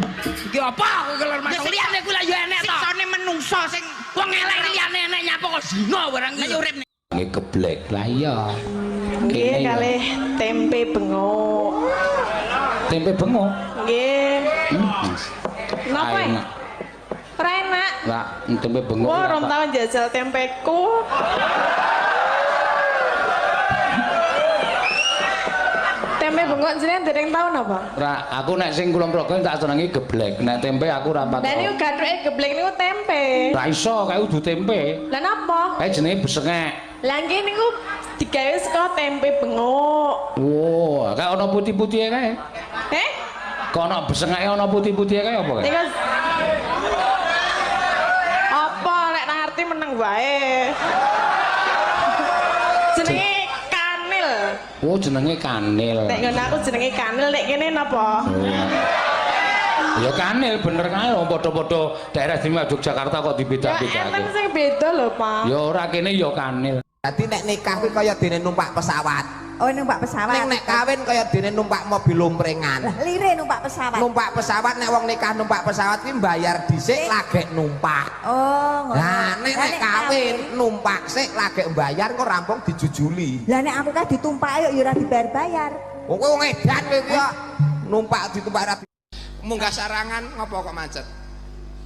Speaker 12: Iki apa kok kelar masuk liyane kuwi lha yo enek to. Siksane menungso sing wong elek liyane enek nyapa kok zina barang iki. Urip niki geblek lah iya.
Speaker 4: Nggih kalih tempe bengok.
Speaker 10: Tempe bengok.
Speaker 4: Nggih. Napa? Ora enak.
Speaker 10: Lah, tempe bengok.
Speaker 4: Wah, rom tau jajal tempeku. Tempe bengok jenengan dereng tau napa?
Speaker 10: Ra, aku nek sing kula mrogo tak senengi geblek. Nek tempe aku ra patok.
Speaker 4: Lah niku gathuke geblek niku tempe.
Speaker 10: Ra iso kae udu tempe.
Speaker 4: Lah napa?
Speaker 10: Kae jenenge besengek.
Speaker 4: Lah nggih niku digawe saka tempe bengok.
Speaker 10: Wow, kae ana putih-putihe kae. Kok ana besengeke ana putih-putihe kae apa kae?
Speaker 4: Niku apa lek nang ngerti meneng wae. Jenenge kanil.
Speaker 10: Oh, jenenge kanil.
Speaker 4: Nek ngono aku jenenge kanil, nek kene napa?
Speaker 10: Ya kanil bener kae padha-padha daerah istimewa Yogyakarta kok dibeda-bedake.
Speaker 4: Ya enten sing beda lho, Pak.
Speaker 10: Ya ora kene ya kanil.
Speaker 13: Dadi nek nikah kuwi kaya dene numpak pesawat.
Speaker 15: Oh, numpak pesawat.
Speaker 13: Nek kawin kaya dene numpak mobil lumprengan.
Speaker 15: Lah lire numpak pesawat.
Speaker 13: Numpak pesawat nek wong nikah numpak pesawat kuwi mbayar dhisik lagek numpak.
Speaker 15: Oh, ngono.
Speaker 13: Nah, nek kawin numpak sik lagek mbayar kok rampung dijujuli.
Speaker 15: Lah nek aku kan ditumpaki ya ora dibayar-bayar.
Speaker 13: Wong kowe edan kowe iki numpak ditumpak ra munggah sarangan ngopo kok macet?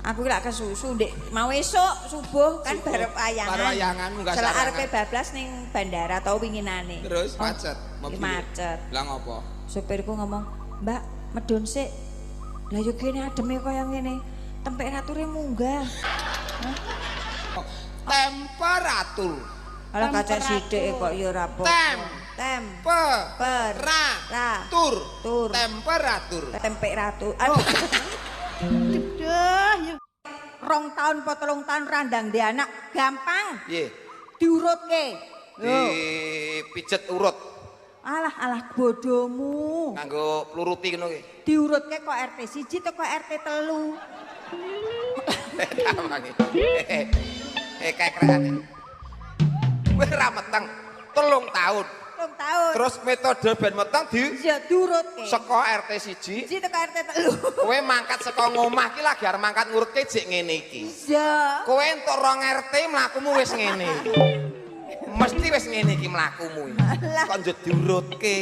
Speaker 15: Aku lak kesusu ndek mau esuk subuh kan barep wayangan.
Speaker 13: Barep wayangan munggah
Speaker 15: sarangan.
Speaker 13: sarangan.
Speaker 15: Arepe bablas ning bandara tau winginane.
Speaker 13: Terus macet mobil.
Speaker 15: Macet.
Speaker 13: Lah ngopo?
Speaker 15: Supirku ngomong, "Mbak, medun sik." Lah yo kene ademe kaya ngene. Temperature munggah.
Speaker 13: Temperatur.
Speaker 15: Alah kaca sithik kok ya ora apa.
Speaker 13: Temperatur.
Speaker 15: Temperatur. Aduh. Duh, 2 tahun apa 3 tahun randang di anak gampang.
Speaker 13: Piye?
Speaker 15: Diurutke.
Speaker 13: Dipijet urut.
Speaker 15: Alah bodomu.
Speaker 13: Nganggo pluruti ngono ki.
Speaker 15: Diurutke kok RT 1 to kok RT 3.
Speaker 13: Kekrekan. Wis ra meteng 3 tahun.
Speaker 15: 3 tahun.
Speaker 13: Terus metode ben meteng
Speaker 15: diurutke.
Speaker 13: Saka RT 1
Speaker 15: to RT 3.
Speaker 13: Kowe mangkat saka ngomah ki lagi arep mangkat ngurutke jek ngene iki.
Speaker 15: Iya.
Speaker 13: Kowe entuk 2 RT mlakumu wis ngene. Mesti wis ngene iki mlakumu. Kok njut diurutke.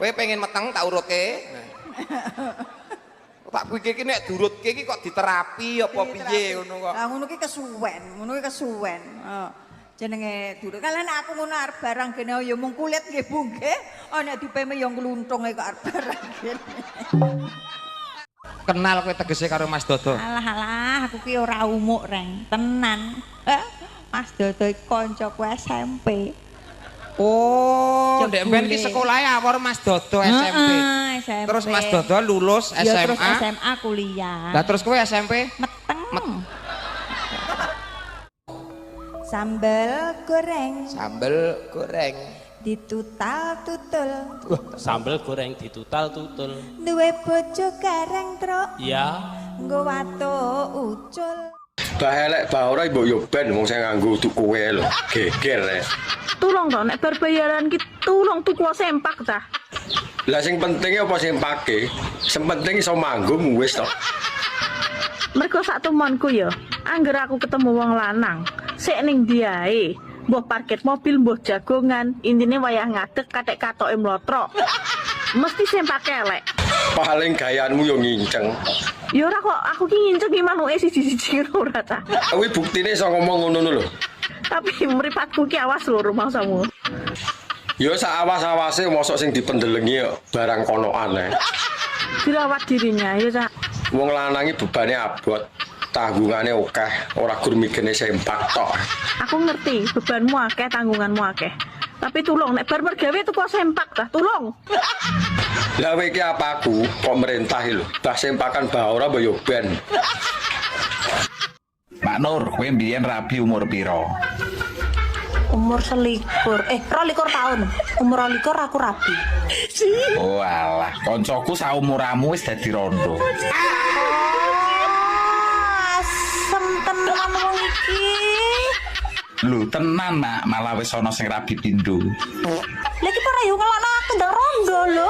Speaker 13: Kowe pengen meteng tak urutke. Tak pikir iki nek durutke iki kok diterapi apa piye ngono kok.
Speaker 15: Lah ngono ki kesuwen, jenenge durut. Kalian aku ngono arep barang kene ya mung kulit nggih Bu nggih. Nek dipeme ya ngluntunge kok arep barang kene.
Speaker 13: Kenal kowe tegese karo Mas Dodo.
Speaker 15: Alah, aku ki ora umuk, Reng. Tenan. Mas Dodo iki kancaku SMP.
Speaker 13: Oh, ndek mben ki sekolahe awor Mas Dodo SMP.
Speaker 15: SMP.
Speaker 13: Terus Mas Dodo lulus SMA.
Speaker 15: Ya terus SMA kuliah.
Speaker 13: Lah terus kowe SMP?
Speaker 15: Meteng. Sambel goreng.
Speaker 13: Sambel goreng.
Speaker 15: Ditutal-tutul.
Speaker 20: Sambel goreng ditutal-tutul.
Speaker 15: Duwe bojo gareng, Truk.
Speaker 20: Iya.
Speaker 15: Nggo watuk ucul.
Speaker 8: Bah elek bah ora mbok yo ben wong sing nganggo tuku kowe lho. Geger ya.
Speaker 9: Tulung to nek bar bayaran ki tulung tuku sempak ta.
Speaker 8: Lah sing penting apa sing pake? Sing penting iso manggung wis to.
Speaker 9: Mergo sak temanku ya, angger aku ketemu wong lanang, sik ning ndi ae. Mbah parkir mobil, mbah jagongan, intine wayah ngadeg katek katoke mlotrok. Mesti sempak elek.
Speaker 8: Paling gayaanmu yo nginceng.
Speaker 9: Ya ora kok, aku ki nginceng ki manuke siji-siji ora ta.
Speaker 8: Kuwi buktine iso ngomong ngono lho.
Speaker 9: Tapi mripatku ki awas lho rumangsamu.
Speaker 8: Ya sak awas-awase mosok sing dipendelengi yo barang konoan ae.
Speaker 9: Dirawat dirinya ya, Cak.
Speaker 8: Wong lanangi bebane abot, tanggungane akeh, ora gur mikirne sempak tok.
Speaker 9: Aku ngerti bebanmu akeh, tanggunganmu akeh. Tapi tulung nek bar mergawe tuku sempak ta, tulung.
Speaker 8: Lah kowe iki apa aku kok merintah lho. Bah sempakan bah ora mbok yo ben.
Speaker 5: Mak Nur, kowe mbiyen rabi umur piro?
Speaker 4: Umur 21. 22 tahun. Umur 22 aku rabi.
Speaker 5: Oh alah, koncoku saumuramu wis dadi rondo.
Speaker 4: Asem tenan wong iki.
Speaker 5: Lho tenan Mak, malah wis ana sing rabi pindho.
Speaker 4: Lah iki ora yo ngelokno aku ndang rondo lho,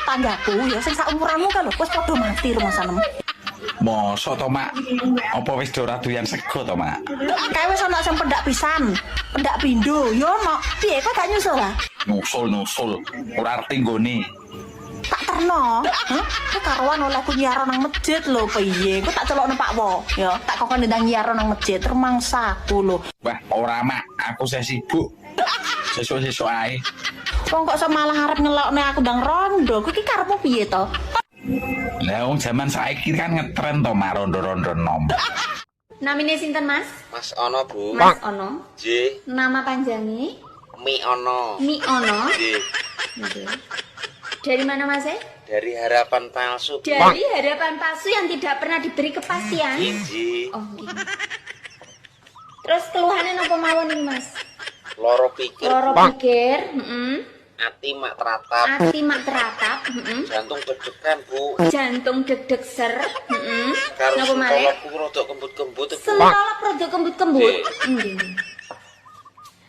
Speaker 4: tanggaku ya sing sak umuranmu kan lho wis padha mati rumasanemu.
Speaker 5: Mosok to Mak? Apa wis ora doyan sego to Mak?
Speaker 4: Kae wis ana sing pendak pisan, pendak pindho yo ono. Piye kok gak nyusul ah?
Speaker 5: Nusul, ora arti nggone.
Speaker 4: Tak terno. Kok karuan olehku nyiar nang masjid lho piye? Kok tak celokno Pak Wo, ya. Tak kokon ndang nyiar nang masjid remangsaku lho.
Speaker 5: Wah, ora Mak, aku saya sibuk. Sesuk-sesuk ae.
Speaker 4: Wong kok malah arep ngelokne aku ndang rondo. Kuwi karepmu piye to?
Speaker 5: Lah wong jaman saiki kan ngetren to Mak rondo-rondo nom.
Speaker 18: Namine sinten, Mas?
Speaker 17: Mas Ono, Bu.
Speaker 18: Mas Ono.
Speaker 17: Nggih.
Speaker 18: Nama panjangnya?
Speaker 17: Mi Ono.
Speaker 18: Mi Ono.
Speaker 17: Nggih.
Speaker 18: Oke. Dari mana, Mas?
Speaker 17: Dari harapan palsu.
Speaker 18: Dari harapan palsu yang tidak pernah diberi kepastian.
Speaker 17: Nggih.
Speaker 18: Oh, nggih. Terus keluhannya napa mawon nih, Mas?
Speaker 17: Loro pikir.
Speaker 18: Loro pikir,
Speaker 17: Ati mak teratap.
Speaker 18: Ati mak teratap,
Speaker 17: Jantung deg-degan, Bu.
Speaker 18: Jantung deg-deg ser,
Speaker 17: Karo
Speaker 18: napa malih?
Speaker 17: sentolopku rada kembut-kembut, Bu.
Speaker 18: Sentolop rada kembut-kembut.
Speaker 17: Nggih.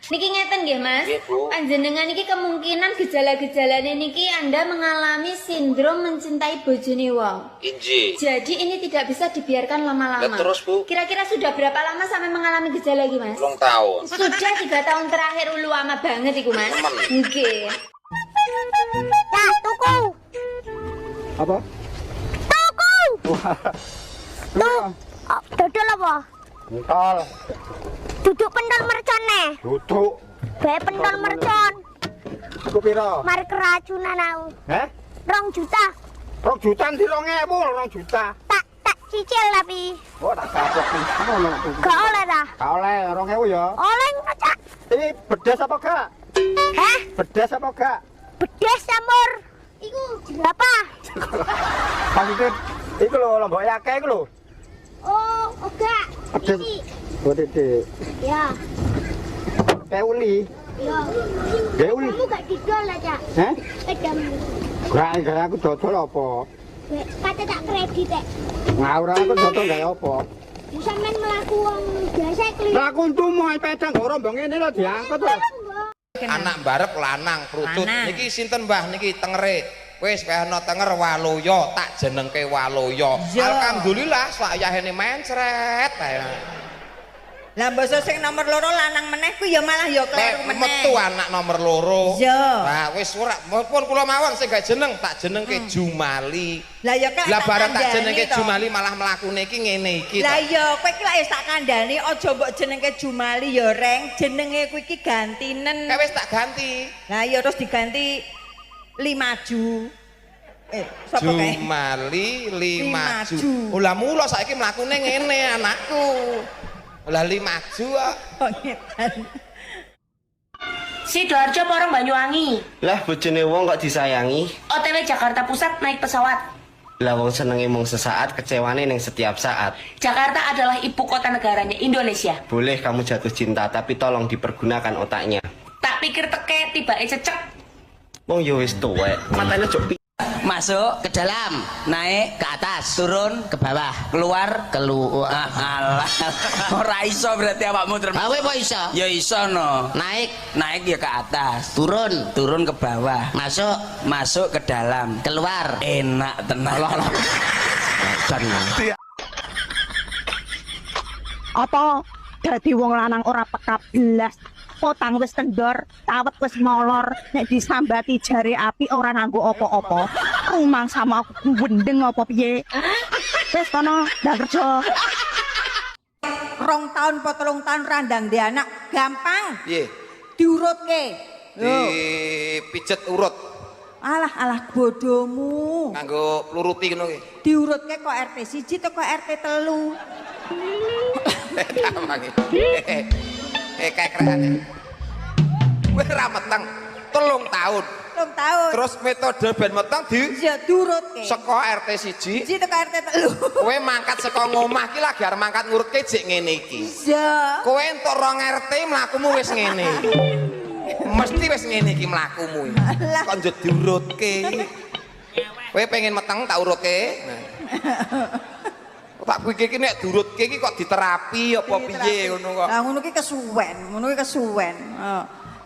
Speaker 18: Niki ngeten nggih, Mas.
Speaker 17: Nggih, Bu.
Speaker 18: Panjenengan niki kemungkinan gejala-gejalane niki Anda mengalami sindrom mencintai bojone wong.
Speaker 17: Inji.
Speaker 18: Jadi ini tidak bisa dibiarkan lama-lama.
Speaker 17: Lah terus, Bu?
Speaker 18: Kira-kira sudah berapa lama sampai mengalami gejala iki, Mas?
Speaker 17: 3 tahun.
Speaker 18: Sudah 3 tahun terakhir ulu lama banget iku, Mas. Nggih.
Speaker 6: Ya, tuku.
Speaker 8: Apa?
Speaker 6: Tuku. Dodol apa?
Speaker 8: Pentol.
Speaker 6: Duduk pentol mercon nih.
Speaker 8: Duduk.
Speaker 6: Bae pentol mercon.
Speaker 8: Iku piro?
Speaker 6: Mari keracunan aku. 2 juta.
Speaker 8: 2 juta ndi 2.000, 2 juta.
Speaker 6: Tak cicil tapi.
Speaker 8: Oh, tak kapok ngono.
Speaker 6: Gak oleh dah.
Speaker 8: Gak oleh 2.000 ya.
Speaker 6: Oleh ngacak.
Speaker 8: Ini bedes apa gak? Bedes apa gak?
Speaker 6: Bedes campur. Iku berapa?
Speaker 8: Maksudnya iku lho lombok akeh iku lho.
Speaker 6: Oh, enggak.
Speaker 8: Bedes. Oh, titik.
Speaker 6: Ya.
Speaker 8: Kayak uli.
Speaker 6: Ya.
Speaker 8: Kayak uli.
Speaker 6: Kamu gak didol aja. Pedamu.
Speaker 8: Gak aku dodol apa?
Speaker 6: Kata tak kredit ya.
Speaker 8: Ngawur aku dodol gak apa?
Speaker 6: Sampeyan mlaku wong biasa keliling.
Speaker 8: Mlaku entumu pedang kok rombong ngene lho diangkut lho.
Speaker 13: Anak barep lanang prutut. Niki sinten Mbah niki tengere. Wis ana tenger Waloyo, tak jenengke Waloyo. Alhamdulillah sayahene mencret.
Speaker 15: Lah mbasa sing nomor loro lanang meneh ku ya malah ya kleru meneh.
Speaker 13: Metu anak nomor loro.
Speaker 15: Iya.
Speaker 13: Nah, wis ora pun kula mawon sing gak jeneng tak jenengke Jumali.
Speaker 15: Lah ya kok
Speaker 13: Lah bareng tak jenengke Jumali malah mlakune iki ngene iki.
Speaker 15: Lah ya kowe iki lak tak kandhani aja mbok jenengke Jumali ya Reng, jenenge kuwi iki gantinen.
Speaker 13: Wis tak ganti.
Speaker 15: Lah ya terus diganti Limaju. Sapa kae?
Speaker 13: Jumali Limaju. Ulah mula saiki mlakune ngene anakku. Lah Limaju kok.
Speaker 15: Oh ngedan.
Speaker 1: Sidoarjo porong Banyuwangi.
Speaker 19: Lah bojone wong kok disayangi.
Speaker 1: OTW Jakarta Pusat naik pesawat.
Speaker 19: Lah wong senenge mung sesaat, kecewane ning setiap saat.
Speaker 1: Jakarta adalah ibu kota negaranya Indonesia.
Speaker 19: Boleh kamu jatuh cinta, tapi tolong dipergunakan otaknya.
Speaker 1: Tak pikir teke tibake cecek.
Speaker 19: Wong yo wis tuwek, matane cok
Speaker 12: Masuk ke dalam, naik ke atas, turun ke bawah, keluar alah. Ora iso berarti awakmu terus.
Speaker 16: Awe kok iso?
Speaker 12: Ya iso no. Naik ya ke atas, turun ke bawah, masuk ke dalam, keluar. Enak tenang.
Speaker 9: Apa dadi wong lanang ora peka blas? Potang wis kendor, tawet wis molor, nek disambati jare api ora nganggo apa-apa. Rumang sama aku wendeng apa piye? Wis kono ndak kerja.
Speaker 15: 2 tahun po 3 tahun randang di anak gampang.
Speaker 13: Piye?
Speaker 15: Diurutke.
Speaker 13: Dipijet urut.
Speaker 15: Alah bodomu.
Speaker 13: Nganggo pluruti ngono ki.
Speaker 15: Diurutke kok RT 1 to kok RT 3.
Speaker 13: Kayak keren. Kowe ra meteng 3 tahun.
Speaker 15: 3 tahun.
Speaker 13: Terus metode ben meteng
Speaker 15: diurutke.
Speaker 13: Saka RT 1
Speaker 15: teko RT 3.
Speaker 13: Kowe mangkat saka ngomah ki lagi arep mangkat ngurutke jek ngene iki.
Speaker 15: Iya.
Speaker 13: Kowe entuk 2 RT mlakumu wis ngene. Mesti wis ngene iki mlakumu. Kok njut diurutke. Kowe pengen meteng tak urutke. Tak pikir iki nek durutke iki kok diterapi apa piye ngono kok.
Speaker 15: Lah ngono ki kesuwen.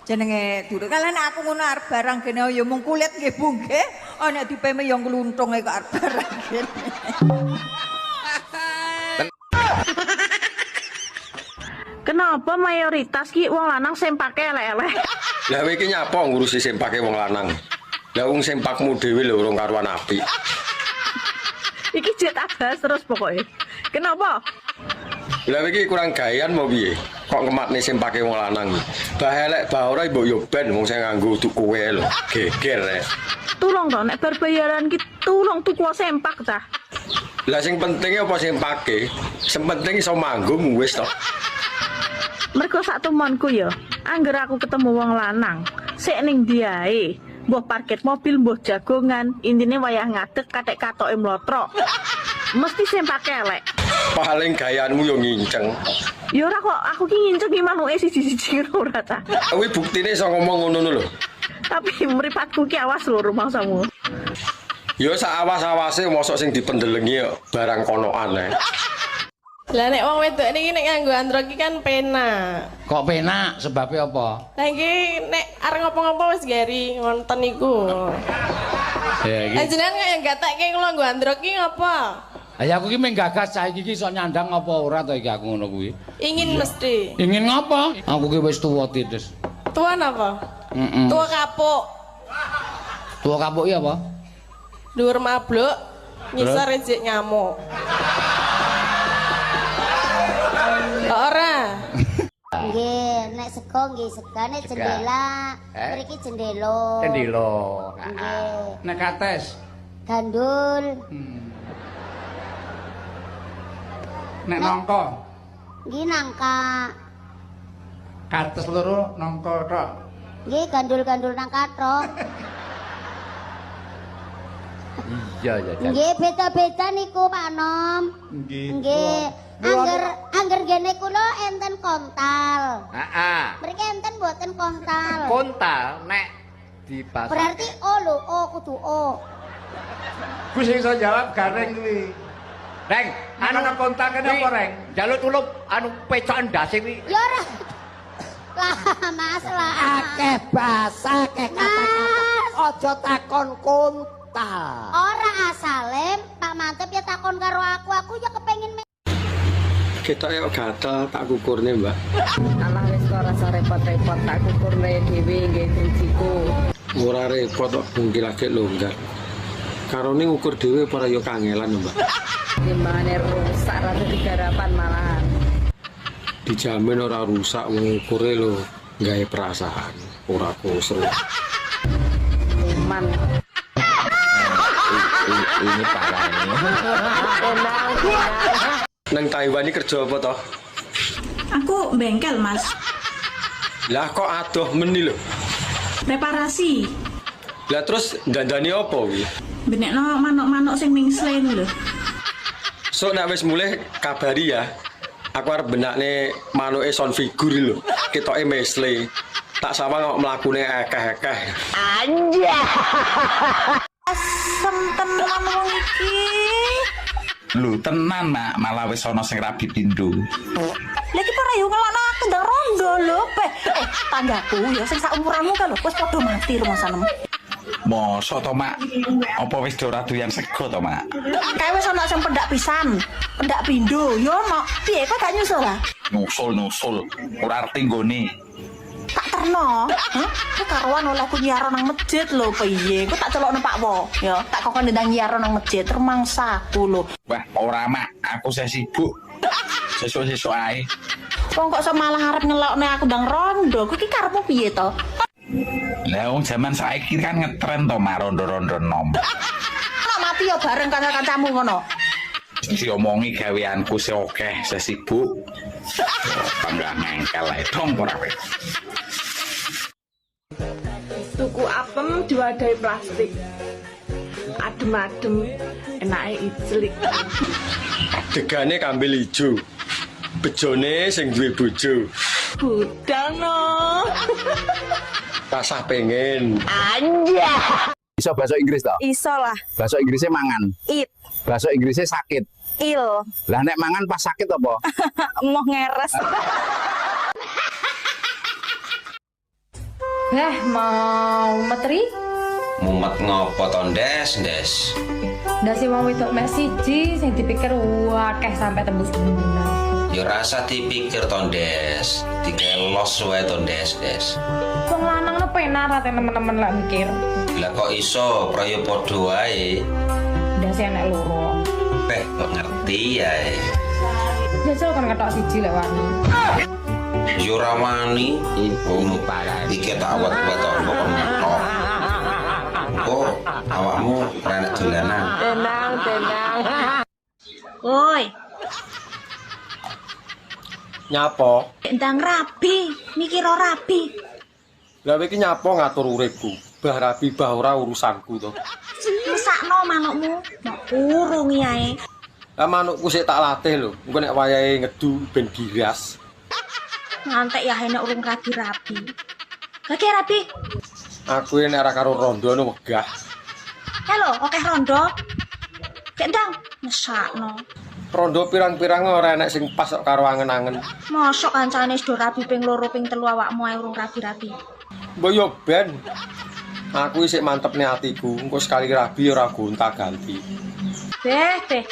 Speaker 15: Jenenge durut. Kalau aku ngono arep barang kene ya mung kulit nggih Bu nggih. Nek dipeme ya nglunthunge kok arep barang kene.
Speaker 9: Kenapa mayoritas ki wong lanang sempake elek-elek?
Speaker 8: Lah kowe iki nyapa ngurusi sempake wong lanang? Lah wong sempakmu dhewe lho urung karuan apik.
Speaker 9: Iki jet abas terus pokoknya. Kenapa?
Speaker 8: Lah iki kurang gayan mau piye? Kok ngematne sempake wong lanang iki? Bah elek bah ora mbok yo ben wong sing nganggo tuku kowe lho. Geger rek.
Speaker 9: Tulung to nek bar bayaran ki tulung tuku sempak ta.
Speaker 8: Lah sing penting apa sempake? Sing penting iso manggung wis to.
Speaker 9: Mergo sak tumonku ya, angger aku ketemu wong lanang, sik ning diae. Mbah parkir mobil, mbah jagongan, intine wayah ngadeg katek katoke mlotrok. Mesti sempake elek.
Speaker 8: Paling gayanmu yo nginceng.
Speaker 9: Ya ora kok, aku ki nginceng ki manuke siji-siji ora ta.
Speaker 8: Kuwi buktine iso ngomong ngono lho.
Speaker 9: Tapi mripatku ki awas lho rumangsamu.
Speaker 8: Ya sak awas-awase mosok sing dipendelengi barang konoan ae.
Speaker 21: Lah nek wong wedok niki nek nganggo androk iki kan penak.
Speaker 10: Kok penak? Sebabnya apa?
Speaker 21: Lah iki nek arep ngopo-ngopo wis gari wonten iku.
Speaker 10: Ya iki.
Speaker 21: Jenengan kaya gatekke kula nggo androk iki ngapa?
Speaker 10: Lah ya aku ki mung gagas cah iki iso nyandang apa ora to iki aku ngono kuwi.
Speaker 21: Ingin mesti.
Speaker 10: Ingin ngapa? Aku ki wis tuwa titis.
Speaker 21: Tua napa? Tua kapuk.
Speaker 10: Tua kapuk ya apa?
Speaker 21: Dhuwur mabluk, ngisor rejek nyamuk. Ora.
Speaker 6: Nggih, nek sego nggih segane jendela. Mriki jendelo.
Speaker 10: Jendelo.
Speaker 6: Nggih.
Speaker 10: Nek kates
Speaker 6: Gandul.
Speaker 10: Nek nangka.
Speaker 6: Nggih nangka.
Speaker 10: Kates loro nangka tok.
Speaker 6: Nggih gandul-gandul nangka tok.
Speaker 10: Iya ya.
Speaker 6: Nggih beda-beda niku Pak Nom. Nggih. Angger gene kula enten kontal.
Speaker 13: Heeh.
Speaker 6: Mriki enten mboten kontal.
Speaker 13: Kontal nek dipasang.
Speaker 6: Berarti O lho, O kudu O.
Speaker 10: Ku sing iso jawab gareng kuwi.
Speaker 13: Reng, anu kontal kene apa reng? Njaluk tulup anu pecokan ndase kuwi.
Speaker 6: Ya ora. Lah Mas lah.
Speaker 16: Akeh basa, akeh kata-kata. Aja takon kontal.
Speaker 6: Ora asale Pak Mantep ya takon karo aku ya kepengin
Speaker 8: Ketoke kok gatel tak kukurne, Mbak.
Speaker 7: Alah wis kok rasa repot-repot tak kukurne dhewe nggih kunciku.
Speaker 8: Ora repot kok mungkin lagi longgar. Karone ngukur dhewe ora ya kangelan, Mbak.
Speaker 7: Timbangane rusak rada digarapan malahan.
Speaker 8: Dijamin ora rusak wong ukure lho gawe perasaan, ora kusru.
Speaker 7: Man.
Speaker 5: Ini parah ini.
Speaker 8: Nang Taiwan ini kerja apa toh?
Speaker 4: Aku bengkel, Mas.
Speaker 8: Lah kok adoh meni lho.
Speaker 4: Reparasi.
Speaker 8: Lah terus dandani apa kuwi?
Speaker 4: Benekno manuk-manuk sing ning slen lho.
Speaker 8: So nek wis mulih kabari ya. Aku arep benakne manuke son figur lho. Ketoke mesle. Tak sawang kok mlakune akeh-akeh.
Speaker 4: Anjay. Asem tenan wong iki.
Speaker 5: Lho tenan nak malah wis ana sing rabi pindho.
Speaker 4: Lah iki ora yo ngelokno aku ndang rondo lho, tanggaku ya sing sak umuranmu kan lho wis padha mati rumasanemu.
Speaker 5: Mosok to, Mak? Apa wis ora doyan sego to, Mak?
Speaker 4: Kae wis ana sing pendak pisan, pendak pindho yo ono. Piye kok gak nyusul ah?
Speaker 5: Nusul. Ora arti nggone.
Speaker 4: Tak terno. Kok karuan olehku nyiar nang masjid lho piye? Kok tak celokno Pak Wo. Ya, tak kokon ndang nyiar nang masjid remangsaku lho.
Speaker 5: Wah, ora Mak, aku saya sibuk. Sesuk-sesuk ae.
Speaker 4: Wong kok malah arep ngelokne aku ndang rondo. Kuwi karepmu piye to?
Speaker 5: Lah wong jaman saiki kan ngetren to Mak rondo-rondo nom.
Speaker 4: Nek mati ya bareng kanca-kancamu ngono.
Speaker 5: Diomongi gaweanku sing akeh, saya sibuk. Panggah ngengkel ae dong ora wis.
Speaker 9: Tuku apem diwadahi plastik. Adem-adem, enake ijlik.
Speaker 8: Degane kambil ijo. Bejone sing duwe bojo.
Speaker 9: Budal no.
Speaker 8: Rasah pengen.
Speaker 4: Anjay.
Speaker 22: Iso bahasa Inggris toh?
Speaker 9: Iso lah.
Speaker 22: Bahasa Inggrisnya mangan.
Speaker 9: Eat.
Speaker 22: Bahasa Inggrisnya sakit.
Speaker 9: Il.
Speaker 22: Lah nek mangan pas sakit apa?
Speaker 9: Emoh ngeres.
Speaker 18: Mau metri?
Speaker 17: Mumet ngopo to, Ndes?
Speaker 18: Ndak sih mau wedok mek siji sing dipikir akeh sampai tembus bulan.
Speaker 17: Ya rasa dipikir to, Ndes. Dikelos wae to, Ndes.
Speaker 18: Wong lanang lu penak ra temen-temen lak mikir.
Speaker 17: Lah kok iso praya padha wae.
Speaker 18: Ndak sih enek loro.
Speaker 17: Kok ngerti ya.
Speaker 18: Jajal kan ketok siji lek wani.
Speaker 17: Yo ora wani. Ngono parah. Iki tak awat-awat kok ngetok. Oh, awakmu renek dolanan.
Speaker 9: Tenang.
Speaker 4: Woi.
Speaker 8: Nyapa?
Speaker 4: Ndang rabi, mikir ora rabi.
Speaker 8: Lah iki nyapa ngatur uripku. Bah rabi bah ora urusanku to.
Speaker 4: Mesakno manukmu, nek urung ae.
Speaker 8: Lah manukku sik tak latih lho. Engko nek wayahe ngedu ben giras.
Speaker 4: Ngantek ya enek urung rabi-rabi. Lagi rabi.
Speaker 8: Aku nek ora karo rondo anu wegah.
Speaker 4: Halo, oke rondo. Cek ndang mesakno.
Speaker 8: Rondo pirang-pirang ora enek sing pas kok karo angen-angen.
Speaker 4: Mosok kancane wis do rabi ping 2 ping 3 awakmu ae urung rabi-rabi.
Speaker 8: Mbok yo ben. Aku isik mantepne atiku, engko sekali rabi ora gonta-ganti.
Speaker 4: Beh.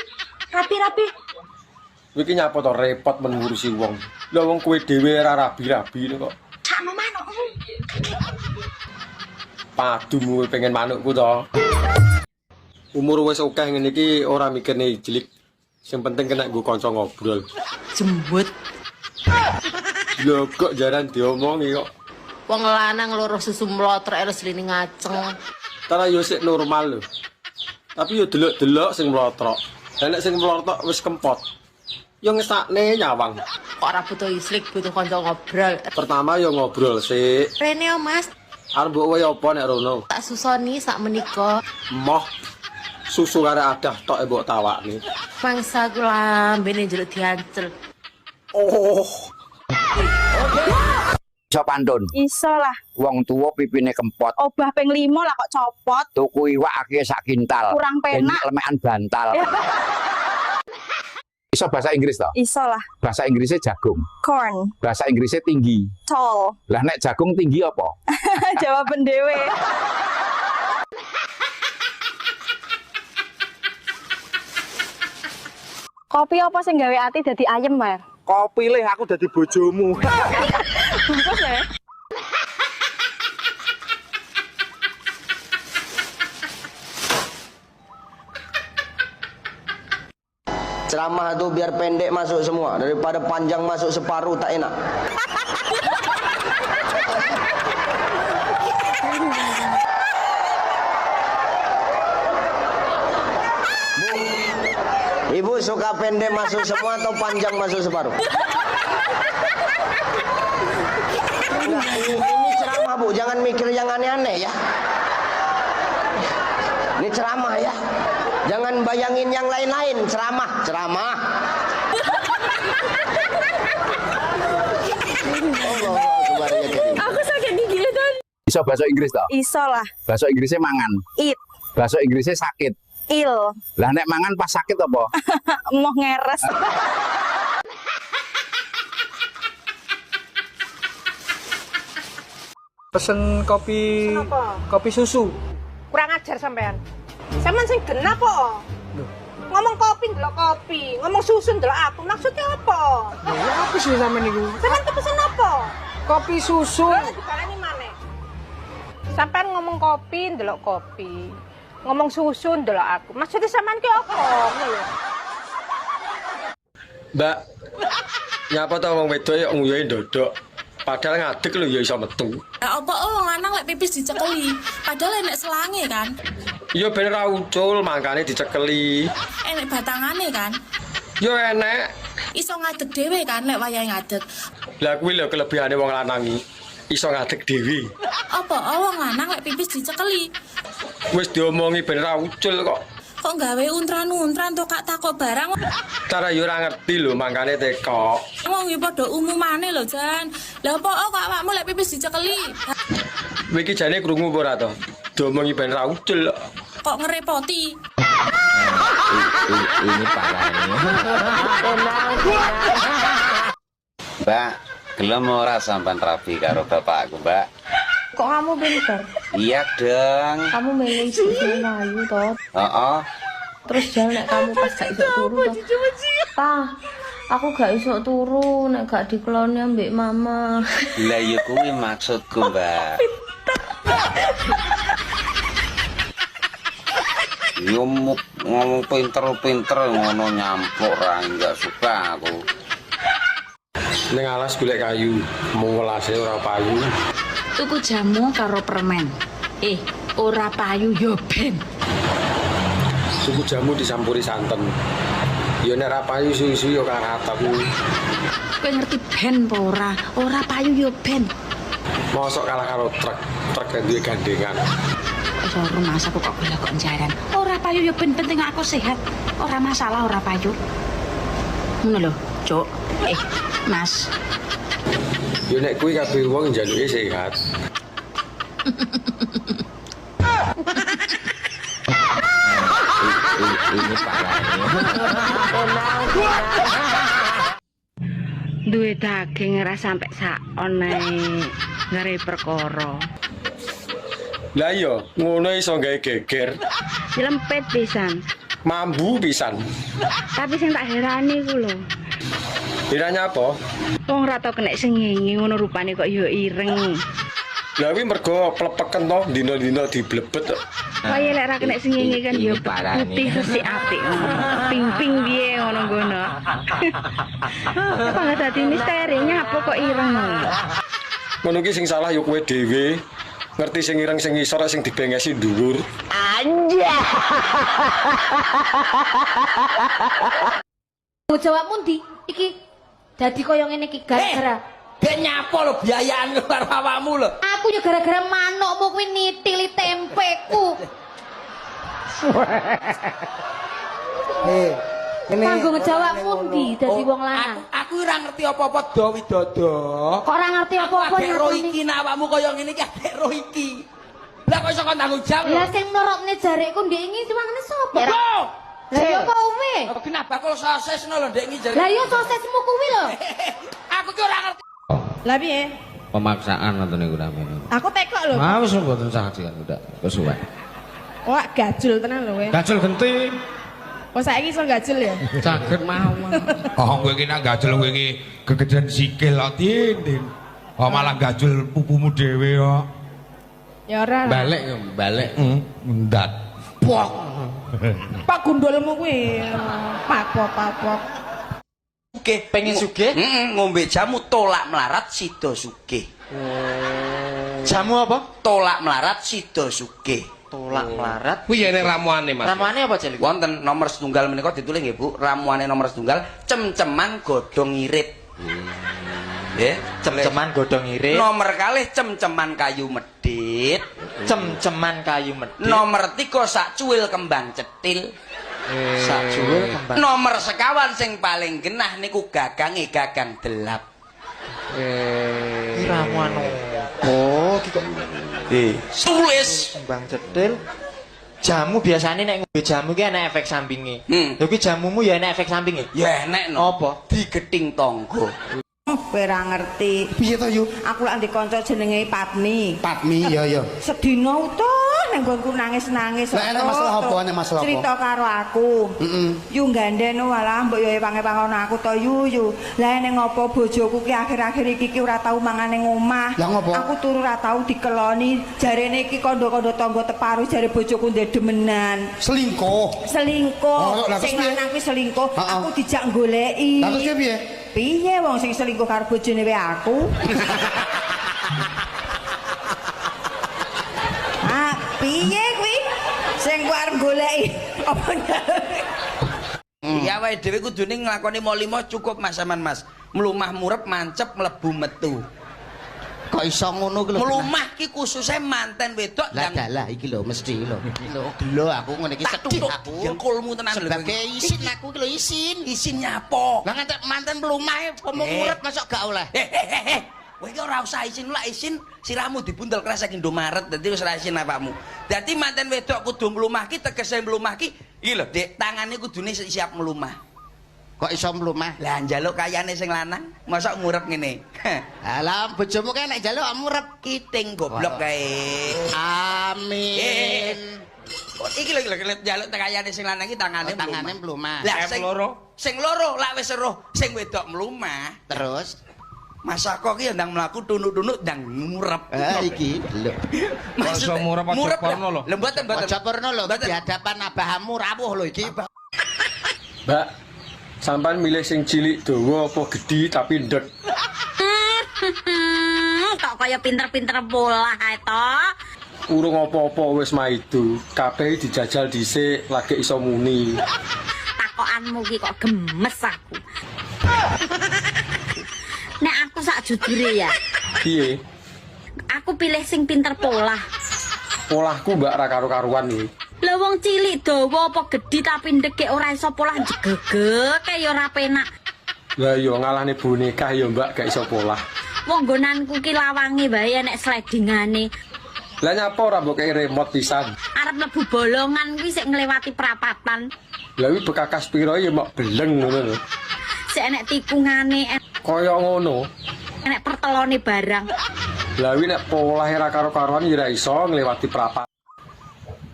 Speaker 4: Rabi-rabi.
Speaker 8: Iki nyapa to repot men ngurusi wong. Lah wong kowe dhewe ora rabi-rabi kok.
Speaker 4: Sakno manukmu.
Speaker 8: Padumu pengen manukku to. Umur wis akeh ngene iki ora mikirne ijlik. Sing penting kena nggo kanca ngobrol.
Speaker 1: Jembut.
Speaker 8: Lho kok jaran diomongi kok.
Speaker 1: Wong lanang loro susu mlotrek terus lini ngaceng.
Speaker 8: Tara yo sik normal lho. Tapi yo delok-delok sing mlotrok. Lah nek sing mlotrok wis kempot. Yo ngesakne nyawang.
Speaker 1: Kok ora butuh islik, butuh kanca ngobrol.
Speaker 8: Pertama yo ngobrol sik.
Speaker 1: Rene Mas.
Speaker 8: Arep mbok wae apa nek rono?
Speaker 1: Tak susoni sak menika.
Speaker 8: Moh. Susu kare adah tok mbok tawakne.
Speaker 1: Bangsa ku lambene njeluk diancel.
Speaker 8: Oh.
Speaker 22: Iso pantun.
Speaker 9: Iso lah.
Speaker 22: Wong tuwa pipine kempot.
Speaker 9: Obah ping 5 lah kok copot.
Speaker 22: Tuku iwak akeh sak kintal.
Speaker 9: Kurang penak.
Speaker 22: Lemekan bantal. Iso bahasa Inggris toh?
Speaker 9: Iso lah.
Speaker 22: Bahasa Inggrisnya jagung.
Speaker 9: Corn.
Speaker 22: Bahasa Inggrisnya tinggi.
Speaker 9: Tall.
Speaker 22: Lah nek jagung tinggi apa?
Speaker 9: Jawaban dhewe.
Speaker 2: Kopi apa sing gawe ati dadi ayem, Mar?
Speaker 8: Kopi leh aku dadi bojomu.
Speaker 2: Bungkus ya.
Speaker 16: Ceramah tuh biar pendek masuk semua daripada panjang masuk separuh tak enak. Ibu suka pendek masuk semua atau panjang masuk separuh? Enggak, ini ceramah Bu, jangan mikir yang aneh-aneh ya. Ini ceramah ya. Jangan bayangin yang lain-lain, ceramah.
Speaker 2: Aku sakit gigi itu.
Speaker 22: Iso bahasa Inggris toh?
Speaker 2: Iso lah.
Speaker 22: Bahasa Inggrisnya mangan.
Speaker 2: Eat.
Speaker 22: Bahasa Inggrisnya sakit.
Speaker 2: Il.
Speaker 22: Lah nek mangan pas sakit apa?
Speaker 2: Mau ngeres.
Speaker 8: Pesen kopi. Kopi susu.
Speaker 3: Kurang ajar sampean. Sampean sing genah po. Ngomong kopi ndelok kopi, ngomong susu ndelok aku. Maksudnya apa?
Speaker 8: Ya apa sih sampean niku?
Speaker 3: Sampean pesen apa?
Speaker 8: Kopi susu.
Speaker 3: Lah dibalani maneh. Sampean ngomong kopi ndelok kopi. Ngomong susu ndelok aku. Maksudnya sampean ki apa? Ngono lho.
Speaker 8: Mbak. Nyapa ta wong wedok ya nguyuhi ndodok. Padahal ngadeg lho ya iso metu.
Speaker 23: Apa wong lanang lek pipis dicekeli, padahal enek selange kan.
Speaker 8: Ya ben ra ucul mangkane dicekeli.
Speaker 23: Enek batangane kan.
Speaker 8: Ya enek.
Speaker 23: Iso ngadeg dhewe kan lek wayahe ngadeg.
Speaker 8: Lah kuwi lho kelebihane wong lanang iki. Iso ngadeg dhewe.
Speaker 23: Apa wong lanang lek pipis dicekeli?
Speaker 8: Wis diomongi ben ra ucul kok.
Speaker 23: Kok gawe untran-untran to kak takok barang.
Speaker 8: Cara yo ora ngerti lho mangkane teko.
Speaker 23: Wong iki padha umumane lho Jan. Lah apa kok awakmu lek pipis dicekeli?
Speaker 8: Kowe iki jane krungu apa ora to? Diomongi ben ra ucul.
Speaker 23: Kok ngerepoti?
Speaker 5: Ini parah ini. Mbak, gelem ora sampean rapi karo bapakku, Mbak?
Speaker 2: Kok kamu pinter?
Speaker 5: Iya dong.
Speaker 2: Kamu milih ibu sing ayu toh.
Speaker 5: Heeh.
Speaker 2: Terus jangan nek kamu pas gak iso turu toh. Pa, aku gak iso turu nek gak dikeloni ambek mama.
Speaker 5: Lah ya kuwi maksudku, Mbak. Yo ngomong pinter-pinter ngono nyampuk ra enggak suka aku.
Speaker 8: Ning alas golek kayu, mulase ora payu.
Speaker 4: Tuku jamu karo permen. Ora payu yo ben.
Speaker 8: Tuku jamu disampuri santen. Ya nek ra payu susu ya karataku.
Speaker 4: Kowe ngerti ben apa ora? Ora payu yo ben.
Speaker 8: Mosok kalah karo truk duwe gandengan.
Speaker 4: Wis ora masa kok golek kok jaran. Ora payu yo ben penting aku sehat. Ora masalah ora payu. Ngono lho, Cuk. Mas.
Speaker 8: Yo nek kuwi kabeh wong njaluke sehat.
Speaker 5: Ini parah ini.
Speaker 2: Duwe daging ora sampe sakon ae ngare perkara.
Speaker 8: Lah iya, ngono iso gawe geger.
Speaker 2: Lempet pisan.
Speaker 8: Mambu pisan.
Speaker 2: Tapi sing tak herani ku lho.
Speaker 8: Iranya apa?
Speaker 2: Wong ora tau kena sengenge ngono rupane kok ya ireng.
Speaker 8: Lah kuwi mergo plepeken to, dina-dina diblebet kok.
Speaker 2: Kaya lek ra kena sengenge kan ya putih sesik apik ngono. Ping-ping piye ngono ngono. Apa gak dadi misteri nyapa kok ireng ngono.
Speaker 8: Ngono ki sing salah ya kowe dhewe. Ngerti sing ireng sing isor sing dibengesi dhuwur.
Speaker 4: Anja. Jawabmu ndi? Iki dadi koyo ngene iki gara-gara
Speaker 12: Dek nyapa lho biayane karo awakmu lho.
Speaker 4: aku ya gara-gara manukmu kuwi nitili tempeku. Kanggo ngejawabmu ndi dadi wong lanang?
Speaker 12: Aku ora ngerti apa-apa do widodo.
Speaker 4: Kok ora ngerti apa-apa
Speaker 12: ya ro iki nek awakmu kaya ngene iki adek ro iki. Lah kok iso kon tanggung jawab.
Speaker 4: Lah sing nurutne jarekku ndek iki cumane sapa? Lah ya apa uwe?
Speaker 12: Kenapa kok sosis lho ndek iki jare.
Speaker 4: Lah ya sosismu kuwi lho.
Speaker 12: Aku ki ora ngerti.
Speaker 3: Lah piye?
Speaker 24: Pemaksaan ngoten niku namanya.
Speaker 3: Aku tekok lho.
Speaker 24: Mau wis mboten saksikan udah kesuwen.
Speaker 3: Wah, gajul tenan lho kowe.
Speaker 24: Gajul genti.
Speaker 21: Oh saiki iso gajul ya?
Speaker 24: Saged mawon.
Speaker 11: Oh kowe iki nak gajul kowe iki kegedean sikil kok Tin. Oh malah gajul pupumu dhewe kok.
Speaker 21: Ya ora.
Speaker 24: Balik yo, balik.
Speaker 11: Ndat.
Speaker 21: Pok. Pak gundulmu kuwi. Papok.
Speaker 12: Sugih, pengen sugih? Ngombe jamu tolak melarat sida sugih.
Speaker 24: Jamu apa?
Speaker 12: Tolak melarat sida sugih.
Speaker 24: Tolak melarat. Kuwi ya nek ramuane, Mas.
Speaker 12: Ramuane apa, Jeli? Wonten nomor setunggal menika ditulis nggih, Bu. Ramuane nomor setunggal cem-ceman godhong irit. Nggih,
Speaker 24: Cem-ceman godhong irit.
Speaker 12: Nomor kalih cem-ceman kayu medhit.
Speaker 24: Cem-ceman kayu medhit.
Speaker 12: Nomor 3 sak cuwil kembang cetil.
Speaker 24: Sak cuwil kembang.
Speaker 12: Nomor sekawan sing paling genah niku gagange gagang delap.
Speaker 24: Ramuan. Oh, iki kok.
Speaker 12: Tulis
Speaker 24: kembang cetil. Jamu biasanya nek ngombe jamu ki ana efek sampinge. Lha ki jamumu ya ana efek sampinge?
Speaker 12: Ya enek no.
Speaker 24: Apa?
Speaker 12: Digething tangga.
Speaker 15: Kowe ora ngerti.
Speaker 24: Piye to, Yu?
Speaker 15: Aku lak ndek kanca jenenge Patmi.
Speaker 24: Patmi, ya.
Speaker 15: Sedina utuh nang nggonku nangis-nangis.
Speaker 24: Lah enek masalah apa? Enek masalah apa?
Speaker 15: Cerita karo aku. Yu gandhen walah mbok yo pange-pangono aku to Yu. Lah nek ngopo bojoku ki akhir-akhir iki ora tau mangan ning omah.
Speaker 24: Lah ngopo?
Speaker 15: Aku turu ora tau dikeloni. Jarene iki kandha-kandha tangga teparu jare bojoku ndek demenan.
Speaker 24: Selingkuh.
Speaker 15: Sing lanang kuwi selingkuh. Aku dijak goleki.
Speaker 24: Lah terus piye?
Speaker 15: Piye wong sing selingkuh karo bojone wae aku? Piye kuwi? Sing ku arep goleki apa
Speaker 12: Iya wae dhewe kudune nglakoni molimo cukup Mas sampean Mas. Mlumah murep mancep mlebu metu.
Speaker 24: Kok iso ngono ki lho.
Speaker 12: Mlumah ki khususe manten wedok
Speaker 24: Lah dalah iki lho mesti lho. Iki lho gelo aku ngene iki sedih aku.
Speaker 12: Dengkulmu tenan lho.
Speaker 24: Sebagai isin aku ki lho isin.
Speaker 12: Isin nyapa?
Speaker 24: Lah ngantek manten mlumahe pemurep masuk gak oleh.
Speaker 12: Kowe iki ora usah isin lak isin sirahmu dibundel kresek Indomaret dadi wis ora isin awakmu. Dadi manten wedok kudu mlumah ki tegese mlumah ki iki lho Dik, tangane kudune siap mlumah.
Speaker 24: Kok iso mlumah?
Speaker 12: Lah njaluk kayane sing lanang, mosok ngurep ngene.
Speaker 24: Alah bojomu kae nek njaluk murep
Speaker 12: kiting goblok kae.
Speaker 24: Amin.
Speaker 12: Iki lho njaluk kayane sing lanang iki tangane
Speaker 24: mlumah.
Speaker 12: Lah sing loro lak wis eruh, sing wedok mlumah.
Speaker 24: Terus
Speaker 12: Masa kok ki ndang mlaku tunuk-tunuk ndang ngurep.
Speaker 24: Iki lho.
Speaker 11: Masa murep aja porno lho.
Speaker 12: Lha mboten.
Speaker 24: Aja porno lho, di hadapan abahamu rawuh lho iki.
Speaker 8: Mbak, sampean milih sing cilik dawa apa gedhi tapi ndek?
Speaker 6: Kok kaya pinter-pinter bola to.
Speaker 8: Urung apa-apa wis maidu, kabeh dijajal dhisik lagi iso muni.
Speaker 6: Takokanmu ki kok gemes aku. Nek aku sak jujure ya.
Speaker 8: Piye?
Speaker 6: Aku pilih sing pinter pola.
Speaker 8: Polahku mbak ra karo-karuan iki.
Speaker 6: Lah wong cilik dawa apa gedhi tapi ndek ora iso polah jegege ya ora penak.
Speaker 8: Lah yo ngalahne boneka ya mbak gak iso polah.
Speaker 6: Wong nggonanku ki lawange wae nek slidingane.
Speaker 8: Lah nyapa ora mbok kei remote pisan.
Speaker 6: Arep mlebu bolongan kuwi sik nglewati perapatan.
Speaker 8: Lah kuwi bekakas piro ya mok beleng ngono lho.
Speaker 6: Sik enek tikungane.
Speaker 8: Kaya ngono.
Speaker 6: Enek pertelone barang.
Speaker 8: Lah kuwi nek polahe ra karo-karuan ya ora iso nglewati perapatan.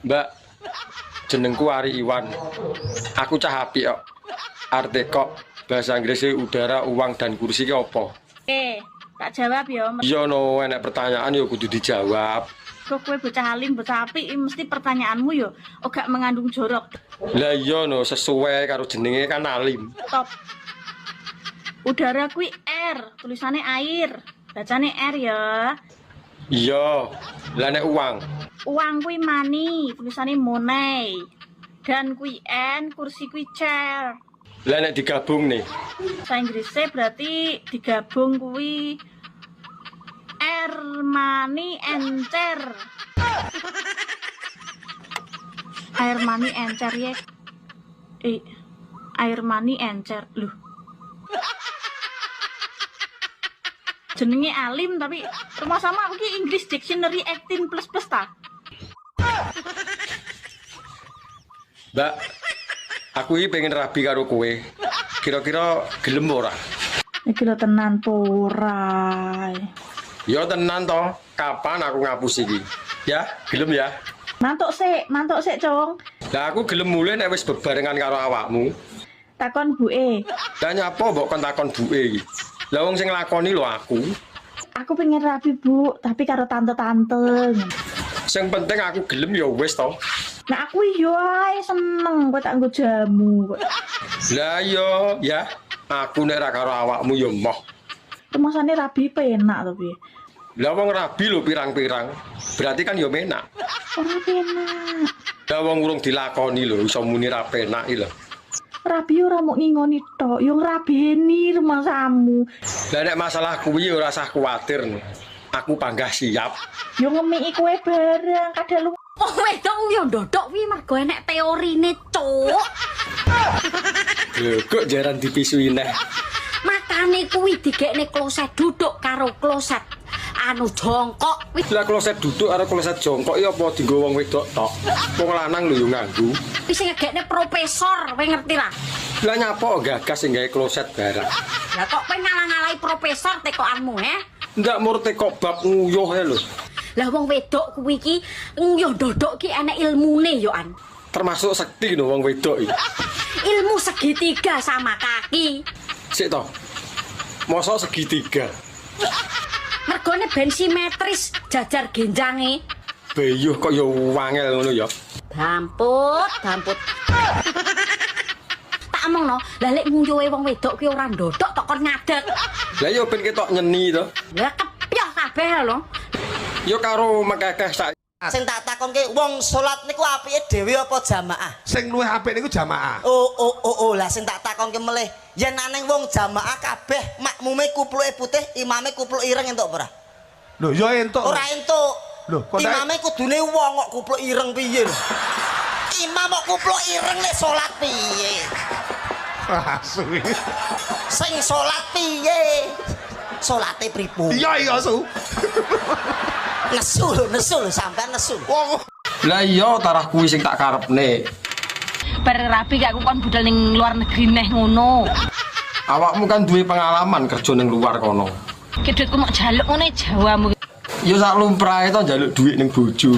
Speaker 8: Mbak, jenengku Ari Iwan. Aku cah apik kok. Arte kok bahasa Inggrisnya udara, uang dan kursi ki apa?
Speaker 9: Tak jawab ya.
Speaker 8: Iya no, enek pertanyaan ya kudu dijawab.
Speaker 9: Kok kowe bocah alim, bocah apik mesti pertanyaanmu ya gak mengandung jorok.
Speaker 8: Lah iya no, sesuai karo jenenge kan alim.
Speaker 9: Top. Udara kuwi air, tulisannya air. Bacane air ya.
Speaker 8: Iya. Lah nek uang.
Speaker 9: Uang kuwi money, tulisannya money. Dan kuwi n, kursi kuwi chair.
Speaker 8: Lah nek digabung nih.
Speaker 9: Bahasa Inggrisnya berarti digabung kuwi air, money, and chair. Air, money, and chair ya. Air, money, and chair. Loh. Jenenge alim tapi rumah sama aku ki English Dictionary 18++ ta.
Speaker 8: Mbak, aku iki pengen rabi karo kowe. Kira-kira gelem ora?
Speaker 9: Iki lho tenan ora.
Speaker 8: Ya tenan to. Kapan aku ngapus iki? Ya, gelem ya?
Speaker 9: Mantuk sik, Cong.
Speaker 8: Lah aku gelem mulih nek wis bebarengan karo awakmu.
Speaker 9: Takon buke.
Speaker 8: Lah nyapa mbok kon takon buke iki? Lah wong sing nglakoni lho aku.
Speaker 9: Aku pengen rapi, Bu, tapi karo tante-tante.
Speaker 8: Sing penting aku gelem ya wis to.
Speaker 9: Nah aku yo ae seneng kok tak nggo jamu kok.
Speaker 8: Lah yo ya, aku nek ra karo awakmu yo moh.
Speaker 9: Kemasane rabi penak to piye?
Speaker 8: Lah wong rabi lho pirang-pirang. Berarti kan yo menak.
Speaker 9: Ora penak.
Speaker 8: Lah wong urung dilakoni lho iso muni ra penak iki lho.
Speaker 9: Rabi ora mau ngingoni tok, yo ngrabeni rumahmu.
Speaker 8: Lah nek masalah kuwi ora usah kuwatir. Aku panggah siap.
Speaker 9: Yo ngemiki kowe bareng kadang lu.
Speaker 6: Oh wedok yo ndodok wi mergo enek teorine, Cuk.
Speaker 8: Lho kok jaran dipisui neh.
Speaker 6: Makane kuwi digekne kloset duduk karo kloset anu jongkok.
Speaker 8: Lah kloset duduk karo kloset jongkok iki apa dienggo wong wedok tok. Wong lanang lho yo nganggo.
Speaker 6: Wis ngegekne profesor, kowe ngerti ra?
Speaker 8: Lah nyapa gagas sing gawe kloset barang.
Speaker 6: Lah kok kowe ngalang-alangi profesor tekoanmu,
Speaker 8: Ndak murte kok bab nguyuh ae lho.
Speaker 6: Lah wong wedok kuwi iki yo ndodok ki enek ilmune yo an.
Speaker 8: Termasuk sekti lho wong wedok iki.
Speaker 6: Ilmu segitiga sama kaki.
Speaker 8: Sik to. Mosok segitiga.
Speaker 6: Mergone ben simetris jajar genjange.
Speaker 8: Beyuh kok yo wangel ngono ya.
Speaker 6: Damput. Tak omongno, lah lek nguyuhe wong wedok ki ora ndodok tok kon ngadeg.
Speaker 8: Lah yo ben ketok nyeni to.
Speaker 6: Lah kepyah kabeh lho.
Speaker 8: Yo karo mekekeh sak.
Speaker 16: Sing tak takonke wong salat niku apike dhewe apa jamaah?
Speaker 10: Sing luwih apik niku jamaah.
Speaker 16: Oh, lah sing tak takonke melih, yen aning wong jamaah kabeh makmume kupluke putih, imame kupluk ireng entuk ora?
Speaker 10: Lho, yo entuk.
Speaker 16: Ora entuk.
Speaker 10: Lho, kok
Speaker 16: imame kudune wong kok kupluk ireng piye lho? Imam kok kupluk ireng nek salat piye?
Speaker 10: Asu.
Speaker 16: Sing salat piye? Salate pripun?
Speaker 10: Iya, Su.
Speaker 16: Nesu lho sampean nesu.
Speaker 8: Lah iya tarah kuwi sing tak karepne.
Speaker 2: Bar rapi gak aku kon budal ning luar negeri neh ngono.
Speaker 8: Awakmu kan duwe pengalaman kerja ning luar kono.
Speaker 2: Ki duitku mok jaluk ngene Jawamu.
Speaker 8: Ya sak lumrahe to njaluk duit ning bojo.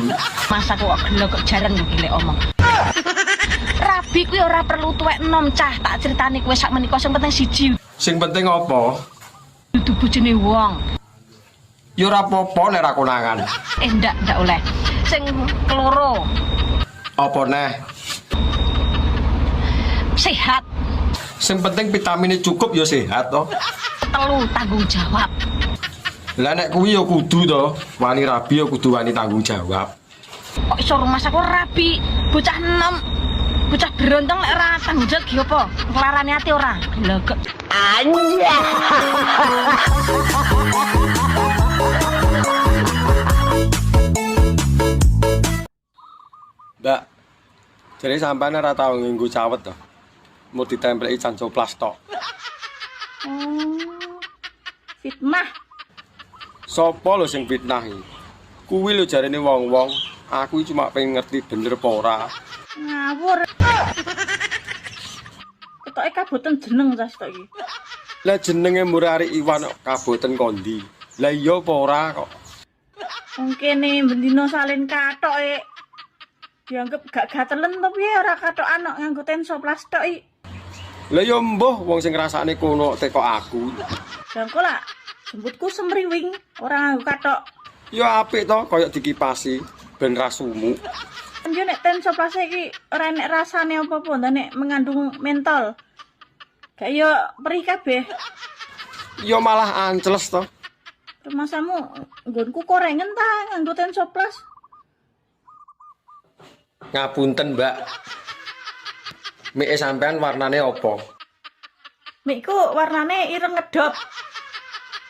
Speaker 2: Masa kok gelo kok jarang golek omong. Rabi kuwi ora perlu tuwek enom cah, tak critani kowe sak menika sing penting siji.
Speaker 8: Sing penting apa?
Speaker 2: Dudu bojone wong.
Speaker 8: Ya ora apa-apa nek ra konangan.
Speaker 2: Ndak oleh. Sing keloro.
Speaker 8: Apa neh?
Speaker 2: Sehat.
Speaker 8: Sing penting vitamine cukup ya sehat to.
Speaker 2: Telu tanggung jawab.
Speaker 8: Lah nek kuwi ya kudu to, wani rabi ya kudu wani tanggung jawab.
Speaker 2: Kok iso rumah aku rabi, bocah enom. Bocah berontong lek ora tanggung jawab ki apa? Kelarane ati ora? Glegek.
Speaker 16: Anja.
Speaker 8: Mbak, jadi sampean ora tau nganggo cawet to. Mau ditempelki cancoplas tok.
Speaker 9: Fitnah.
Speaker 8: Sopo lho sing fitnah iki? Kuwi lho jarene wong-wong, aku cuma pengen ngerti bener apa ora.
Speaker 9: Ngawur. Ketoke kaboten jeneng tas tok iki.
Speaker 8: Lah jenenge Murari Iwan kok kaboten kondi. Lah iya apa ora kok.
Speaker 9: Wong kene bendina salin katoke. Dianggep gak gatelen to piye ora katokan kok nganggo tensoplas tok iki.
Speaker 8: Lah ya mbuh wong sing ngrasakne kono teko aku.
Speaker 9: Jangko lah jemputku semriwing ora nganggo katok.
Speaker 8: Ya apik to kaya dikipasi ben ra sumuk.
Speaker 9: Yo nek tensoplas iki ora enek rasane apa-apa nek mengandung mentol. Gak yo perih kabeh.
Speaker 8: Ya malah anceles to.
Speaker 9: Masamu nggonku korengen ta nganggo tensoplas.
Speaker 8: Ngapunten, Mbak. Mie sampean warnane apa?
Speaker 9: Mikku warnane ireng ngedop.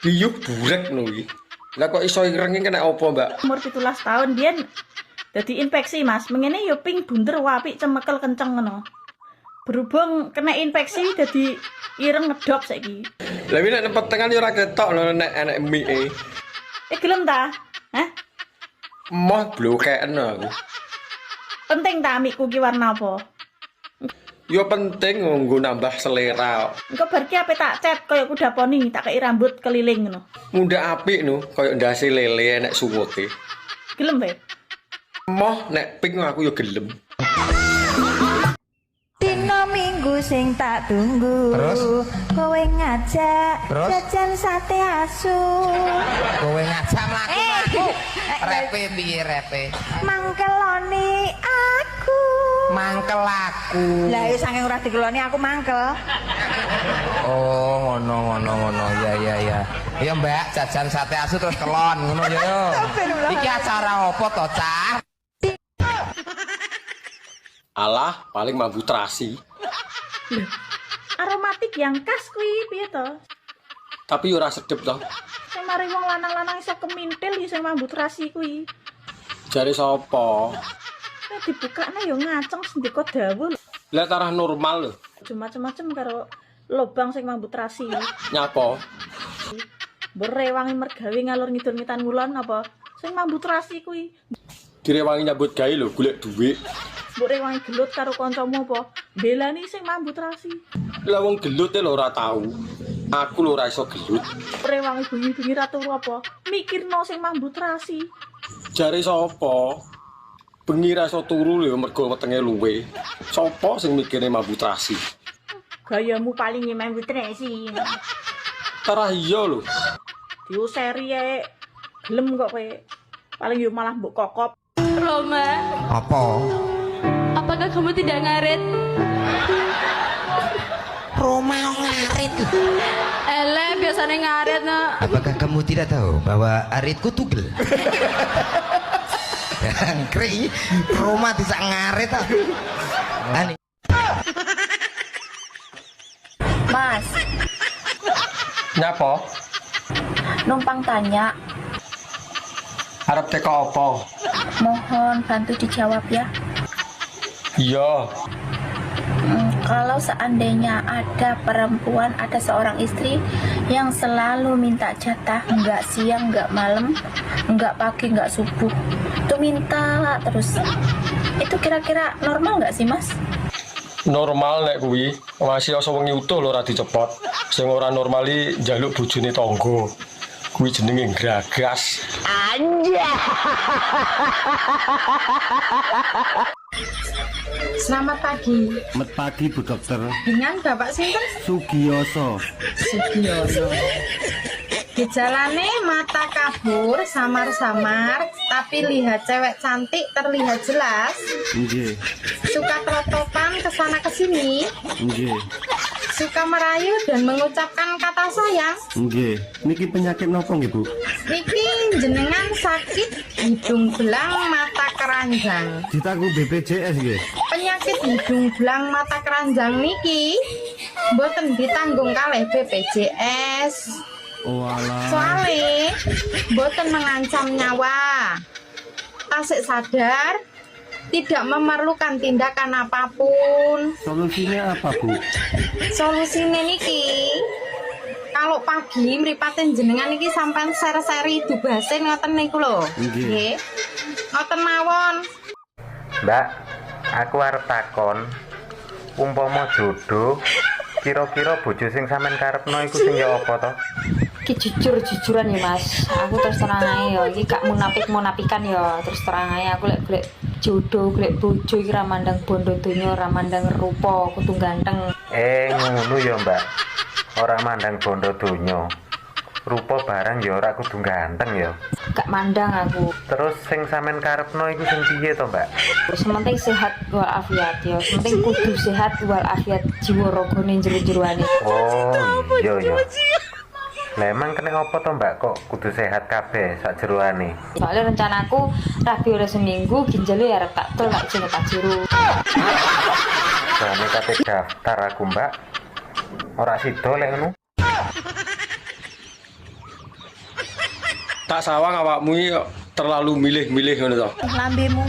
Speaker 8: Biyuh burek lho iki. Lah kok iso ireng iki kena apa, Mbak?
Speaker 9: Umur 17 tahun biyen dadi infeksi, Mas. Mengene yo ping bunder apik cemekel kenceng ngono. Berhubung kena infeksi dadi ireng ngedop saiki.
Speaker 8: Lah iki nek petengan yo ora ketok lho nek enek mie.
Speaker 9: Gelem ta? Hah?
Speaker 8: Moh blokeken aku.
Speaker 9: Penting ta amikku ki warna apa?
Speaker 8: Yo penting nggo nambah selera.
Speaker 9: Engko bar ki ape tak cet kaya kuda poni, tak kei rambut keliling ngono.
Speaker 8: Munda apik no, kaya ndase lele enek suwute.
Speaker 9: Gelem wae.
Speaker 8: Moh nek pink aku yo gelem.
Speaker 15: sing tak tunggu.
Speaker 13: Terus?
Speaker 15: Kowe ngajak
Speaker 13: Terus?
Speaker 15: jajan sate asu.
Speaker 13: Kowe ngajak mlaku-mlaku. Repe piye repe?
Speaker 15: Mangkeloni aku.
Speaker 13: Mangkel aku.
Speaker 15: Lah ya saking ora dikeloni aku mangkel.
Speaker 13: Oh, ngono. Ya. Ya Mbak, jajan sate asu terus kelon ngono ya yo. Iki acara apa to, Cah?
Speaker 8: Alah, paling mambu terasi.
Speaker 9: Aromatik yang khas kuwi piye to?
Speaker 8: Tapi ora sedep to.
Speaker 9: Sing mari wong lanang-lanang iso kemintil sing mambu terasi kuwi.
Speaker 8: Jare sapa?
Speaker 9: Nek dibukakne yo ngaceng sendika dawa lho.
Speaker 8: Lah tarah normal lho.
Speaker 9: Macem-macem karo lobang sing mambu terasi.
Speaker 8: Nyapa?
Speaker 9: Berewangi mergawe ngalur ngidul ngitan ngulon apa? Sing mambu terasi kuwi.
Speaker 8: Direwangi nyambut gawe lho, golek dhuwit.
Speaker 9: Mbok rewangi gelut karo kancamu apa? Belani sing mambu terasi.
Speaker 8: Lah wong gelut lho ora tau. Aku lho ora iso gelut.
Speaker 9: Rewangi bengi-bengi ra turu apa? Mikirno sing mambu terasi.
Speaker 8: Jare sapa? Bengi ra iso turu lho mergo wetenge luwe. Sapa sing mikirne mambu terasi?
Speaker 9: Gayamu paling mambu terasi.
Speaker 8: Tarah iya lho.
Speaker 9: Diuseri ae. Gelem kok kowe. Paling yo malah mbok kokop.
Speaker 23: Roma,
Speaker 10: Apa?
Speaker 23: apakah kamu tidak ngaret?
Speaker 13: Roma ngarit.
Speaker 23: Ele biasanya ngaret nak.
Speaker 13: Apakah kamu tidak tahu bahwa aritku tugel? Angkri, Roma bisa ngarit ah. Ani.
Speaker 18: Mas,
Speaker 8: Nyapa?
Speaker 18: numpang tanya,
Speaker 8: Arep teko apa?
Speaker 18: mohon bantu dijawab ya.
Speaker 8: Iya.
Speaker 18: Kalau seandainya ada perempuan, ada seorang istri yang selalu minta jatah, nggak siang, nggak malam, nggak pagi, nggak subuh, itu minta terus. Itu kira-kira normal nggak sih, Mas?
Speaker 8: Normal nek kuwi, masih asa wengi utuh lho ora dicepot. Sing ora normali njaluk bojone tangga. Kuwi jenenge gragas.
Speaker 18: Anja. Selamat pagi.
Speaker 14: Selamat pagi Bu Dokter.
Speaker 18: Dengan Bapak sinten?
Speaker 14: Sugioso.
Speaker 18: Sugioso. Gejalane mata kabur, samar-samar, tapi lihat cewek cantik terlihat jelas.
Speaker 14: Nggih.
Speaker 18: Suka kelotokan kesana kesini.
Speaker 14: Nggih.
Speaker 18: Suka merayu dan mengucapkan kata sayang.
Speaker 14: Nggih. Niki penyakit napa nggih Bu?
Speaker 18: Niki jenengan sakit hidung belang mata keranjang.
Speaker 14: Ditaku BPJS nggih.
Speaker 18: Penyakit hidung belang mata keranjang niki mboten ditanggung kalih BPJS.
Speaker 14: Oh alah.
Speaker 18: Soalnya mboten mengancam nyawa. Tasik sadar tidak memerlukan tindakan apapun.
Speaker 14: Solusinya apa Bu?
Speaker 18: Solusinya niki kalau pagi mripaten jenengan iki sampean seri-seri dubasin ngoten niku lho. Nggih. Ngoten mawon.
Speaker 19: Mbak, aku arep takon, umpama jodoh, kira-kira bojo sing sampean karepno iku sing ya apa to?
Speaker 6: Ki jujur-jujuran ya Mas, aku terus terang ae ya, iki gak munafik-munafikan ya, terus terang ae aku lek golek jodoh, golek bojo iki ra mandang bondo donya, ra mandang rupa, kudu ganteng.
Speaker 19: Ngono ya Mbak, ora mandang bondo donya. Rupa barang ya ora kudu ganteng ya.
Speaker 6: Gak mandang aku.
Speaker 19: Terus sing sampean karepno iku sing piye to Mbak?
Speaker 6: Sementing sehat walafiat ya, sementing kudu sehat walafiat jiwa ragane jero-jeroane.
Speaker 19: Oh iya ya. Lah emang kena apa to Mbak kok kudu sehat kabeh sak jeroane?
Speaker 6: Soalnya rencanaku rabi ora seminggu ginjale arep tak tul tak jeneng tak jero.
Speaker 19: Jane kate daftar aku Mbak. Ora sida lek ngono.
Speaker 8: Tak sawang awakmu iki terlalu milih-milih ngono to.
Speaker 15: Lambemu.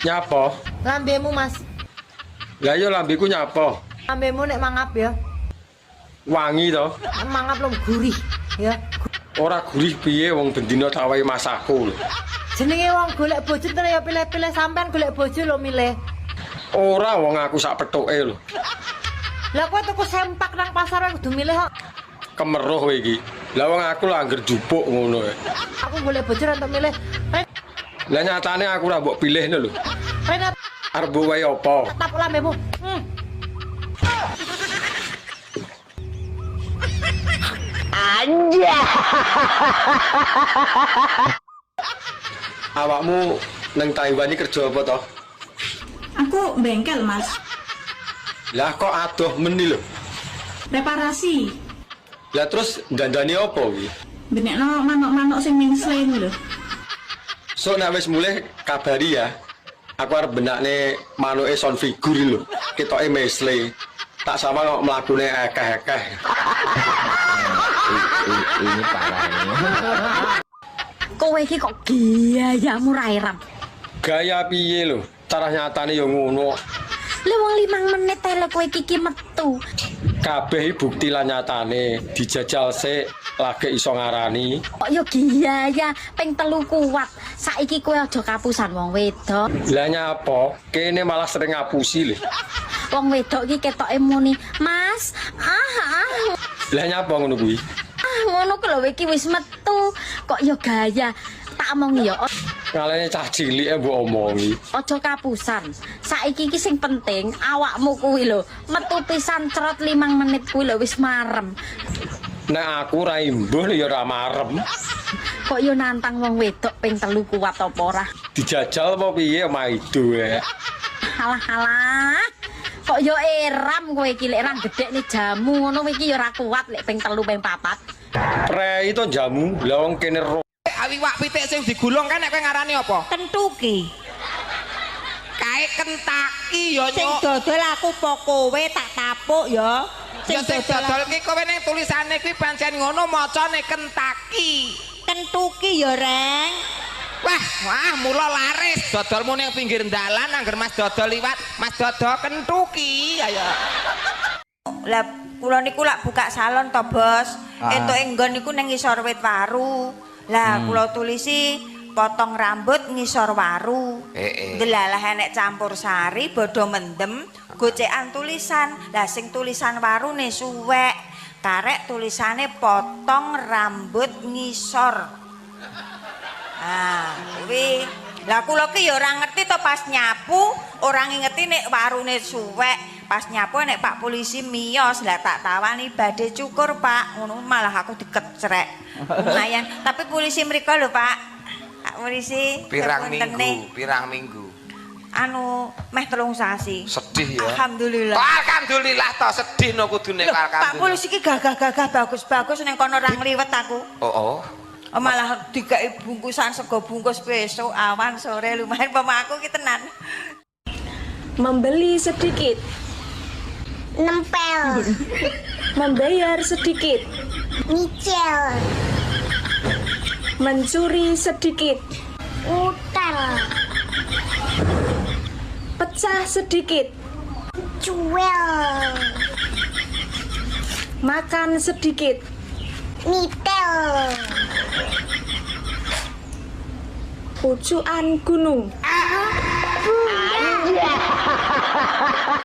Speaker 8: Nyapa?
Speaker 15: Lambemu Mas.
Speaker 8: Lah ya lambeku nyapa?
Speaker 15: Lambemu nek mangap ya.
Speaker 8: Wangi to.
Speaker 15: Nek mangap lho gurih ya.
Speaker 8: Ora gurih piye wong bendina tak wae masakku lho.
Speaker 15: Jenenge wong golek bojo terus ya pilih-pilih sampean golek bojo lho milih.
Speaker 8: Ora wong aku sak pethuke lho.
Speaker 15: Lah kowe tuku sempak nang pasar kudu milih kok.
Speaker 8: Kemeruh kowe iki. Lah wong aku lho angger jupuk ngono ae.
Speaker 15: Aku golek bojo untuk milih.
Speaker 8: Lah nyatane aku ora mbok pilihne lho.
Speaker 15: Rena
Speaker 8: Arep mbok wae apa?
Speaker 15: tap lambemu.
Speaker 16: Anja.
Speaker 8: Awakmu nang Taiwan iki kerja apa toh?
Speaker 9: Aku bengkel, Mas.
Speaker 8: Lah kok adoh meni lho.
Speaker 9: Reparasi.
Speaker 8: Lah terus dandani apa kuwi?
Speaker 9: Benekno manuk-manuk sing mingslen lho.
Speaker 8: So nek wis mulih kabari ya. Aku arep benakne manuke sound figure lho. Ketoke mesle. Tak sama kok mlakune akeh-akeh.
Speaker 5: Ini parah ini.
Speaker 6: Kowe iki kok gayamu ra eram.
Speaker 8: Gaya piye lho? Cara nyatane ya ngono.
Speaker 6: Lah wong 5 menit tele kowe iki metu.
Speaker 8: Kabeh bukti lan nyatane dijajal sik lagi iso ngarani.
Speaker 6: Kok yo gaya ping 3 kuat. Saiki kowe aja kapusan wong wedok.
Speaker 8: Lah nyapa? Kene malah sering ngapusi lho.
Speaker 6: Wong wedok iki ketoke muni, "Mas,
Speaker 8: Lah nyapa ngono kuwi?
Speaker 6: ngono ku lho iki wis metu." Kok yo gaya. Tak omongi yo.
Speaker 8: Ngalane cah cilike mbok omongi.
Speaker 6: Aja kapusan. Saiki iki sing penting awakmu kuwi lho. Metu pisan cerot 5 menit kuwi lho wis marem.
Speaker 8: Nek aku ra imbuh ya ora marem.
Speaker 6: Kok yo nantang wong wedok ping 3 kuat apa ora?
Speaker 8: Dijajal apa piye maido ya.
Speaker 6: Halah. Kok yo eram kowe iki lek ra gedhekne jamu ngono iki yo ora kuat lek ping 3 ping 4.
Speaker 8: Prei to jamu. Lah wong kene
Speaker 13: Awiwak pitik sing digulung kan nek kowe ngarani apa?
Speaker 3: Kentuki.
Speaker 13: Kae kentaki ya
Speaker 3: Sing dodol aku po kowe tak tapuk ya.
Speaker 13: Sing dodol ki kowe ning tulisane kuwi pancen ngono macane kentaki.
Speaker 3: Kentuki ya, Reng.
Speaker 13: Wah, mula laris dodolmu ning pinggir dalan angger Mas dodol liwat, Mas dodol kentuki. Ayo.
Speaker 15: Lah kula niku lak buka salon to, Bos. Entuk enggon niku ning ngisor wit waru. Lah kula tulisi potong rambut ngisor waru. Delalah enek campur sari, bodo mendem, gocekan tulisan. Lah sing tulisan warune suwek, karek tulisane potong rambut ngisor. Ah, kuwi. Lah kula ki ya ora ngerti to pas nyapu, ora ngerti nek warune suwek. Pas nyapu nek Pak polisi miyos, lah tak tawani badhe cukur, Pak. Ngono malah aku dikecrek. Lumayan, tapi polisi mriko lho, Pak. Pak polisi.
Speaker 13: Pirang minggu.
Speaker 15: Anu meh 3 sasi.
Speaker 13: Sedih ya.
Speaker 15: Alhamdulillah.
Speaker 13: Alhamdulillah to sedih no kudune
Speaker 15: Pak polisi ki gagah-gagah bagus-bagus ning kono ora ngliwet aku.
Speaker 13: Oh.
Speaker 15: Malah dikai bungkusan sego bungkus besok awan sore lumayan pama aku ki tenan.
Speaker 9: Membeli sedikit.
Speaker 6: Nempel.
Speaker 9: Membayar sedikit.
Speaker 6: Nyicil.
Speaker 9: Mencuri sedikit.
Speaker 6: Utang.
Speaker 9: Pecah sedikit.
Speaker 6: Cuel.
Speaker 9: Makan sedikit.
Speaker 6: Nitel.
Speaker 9: Pucukan gunung.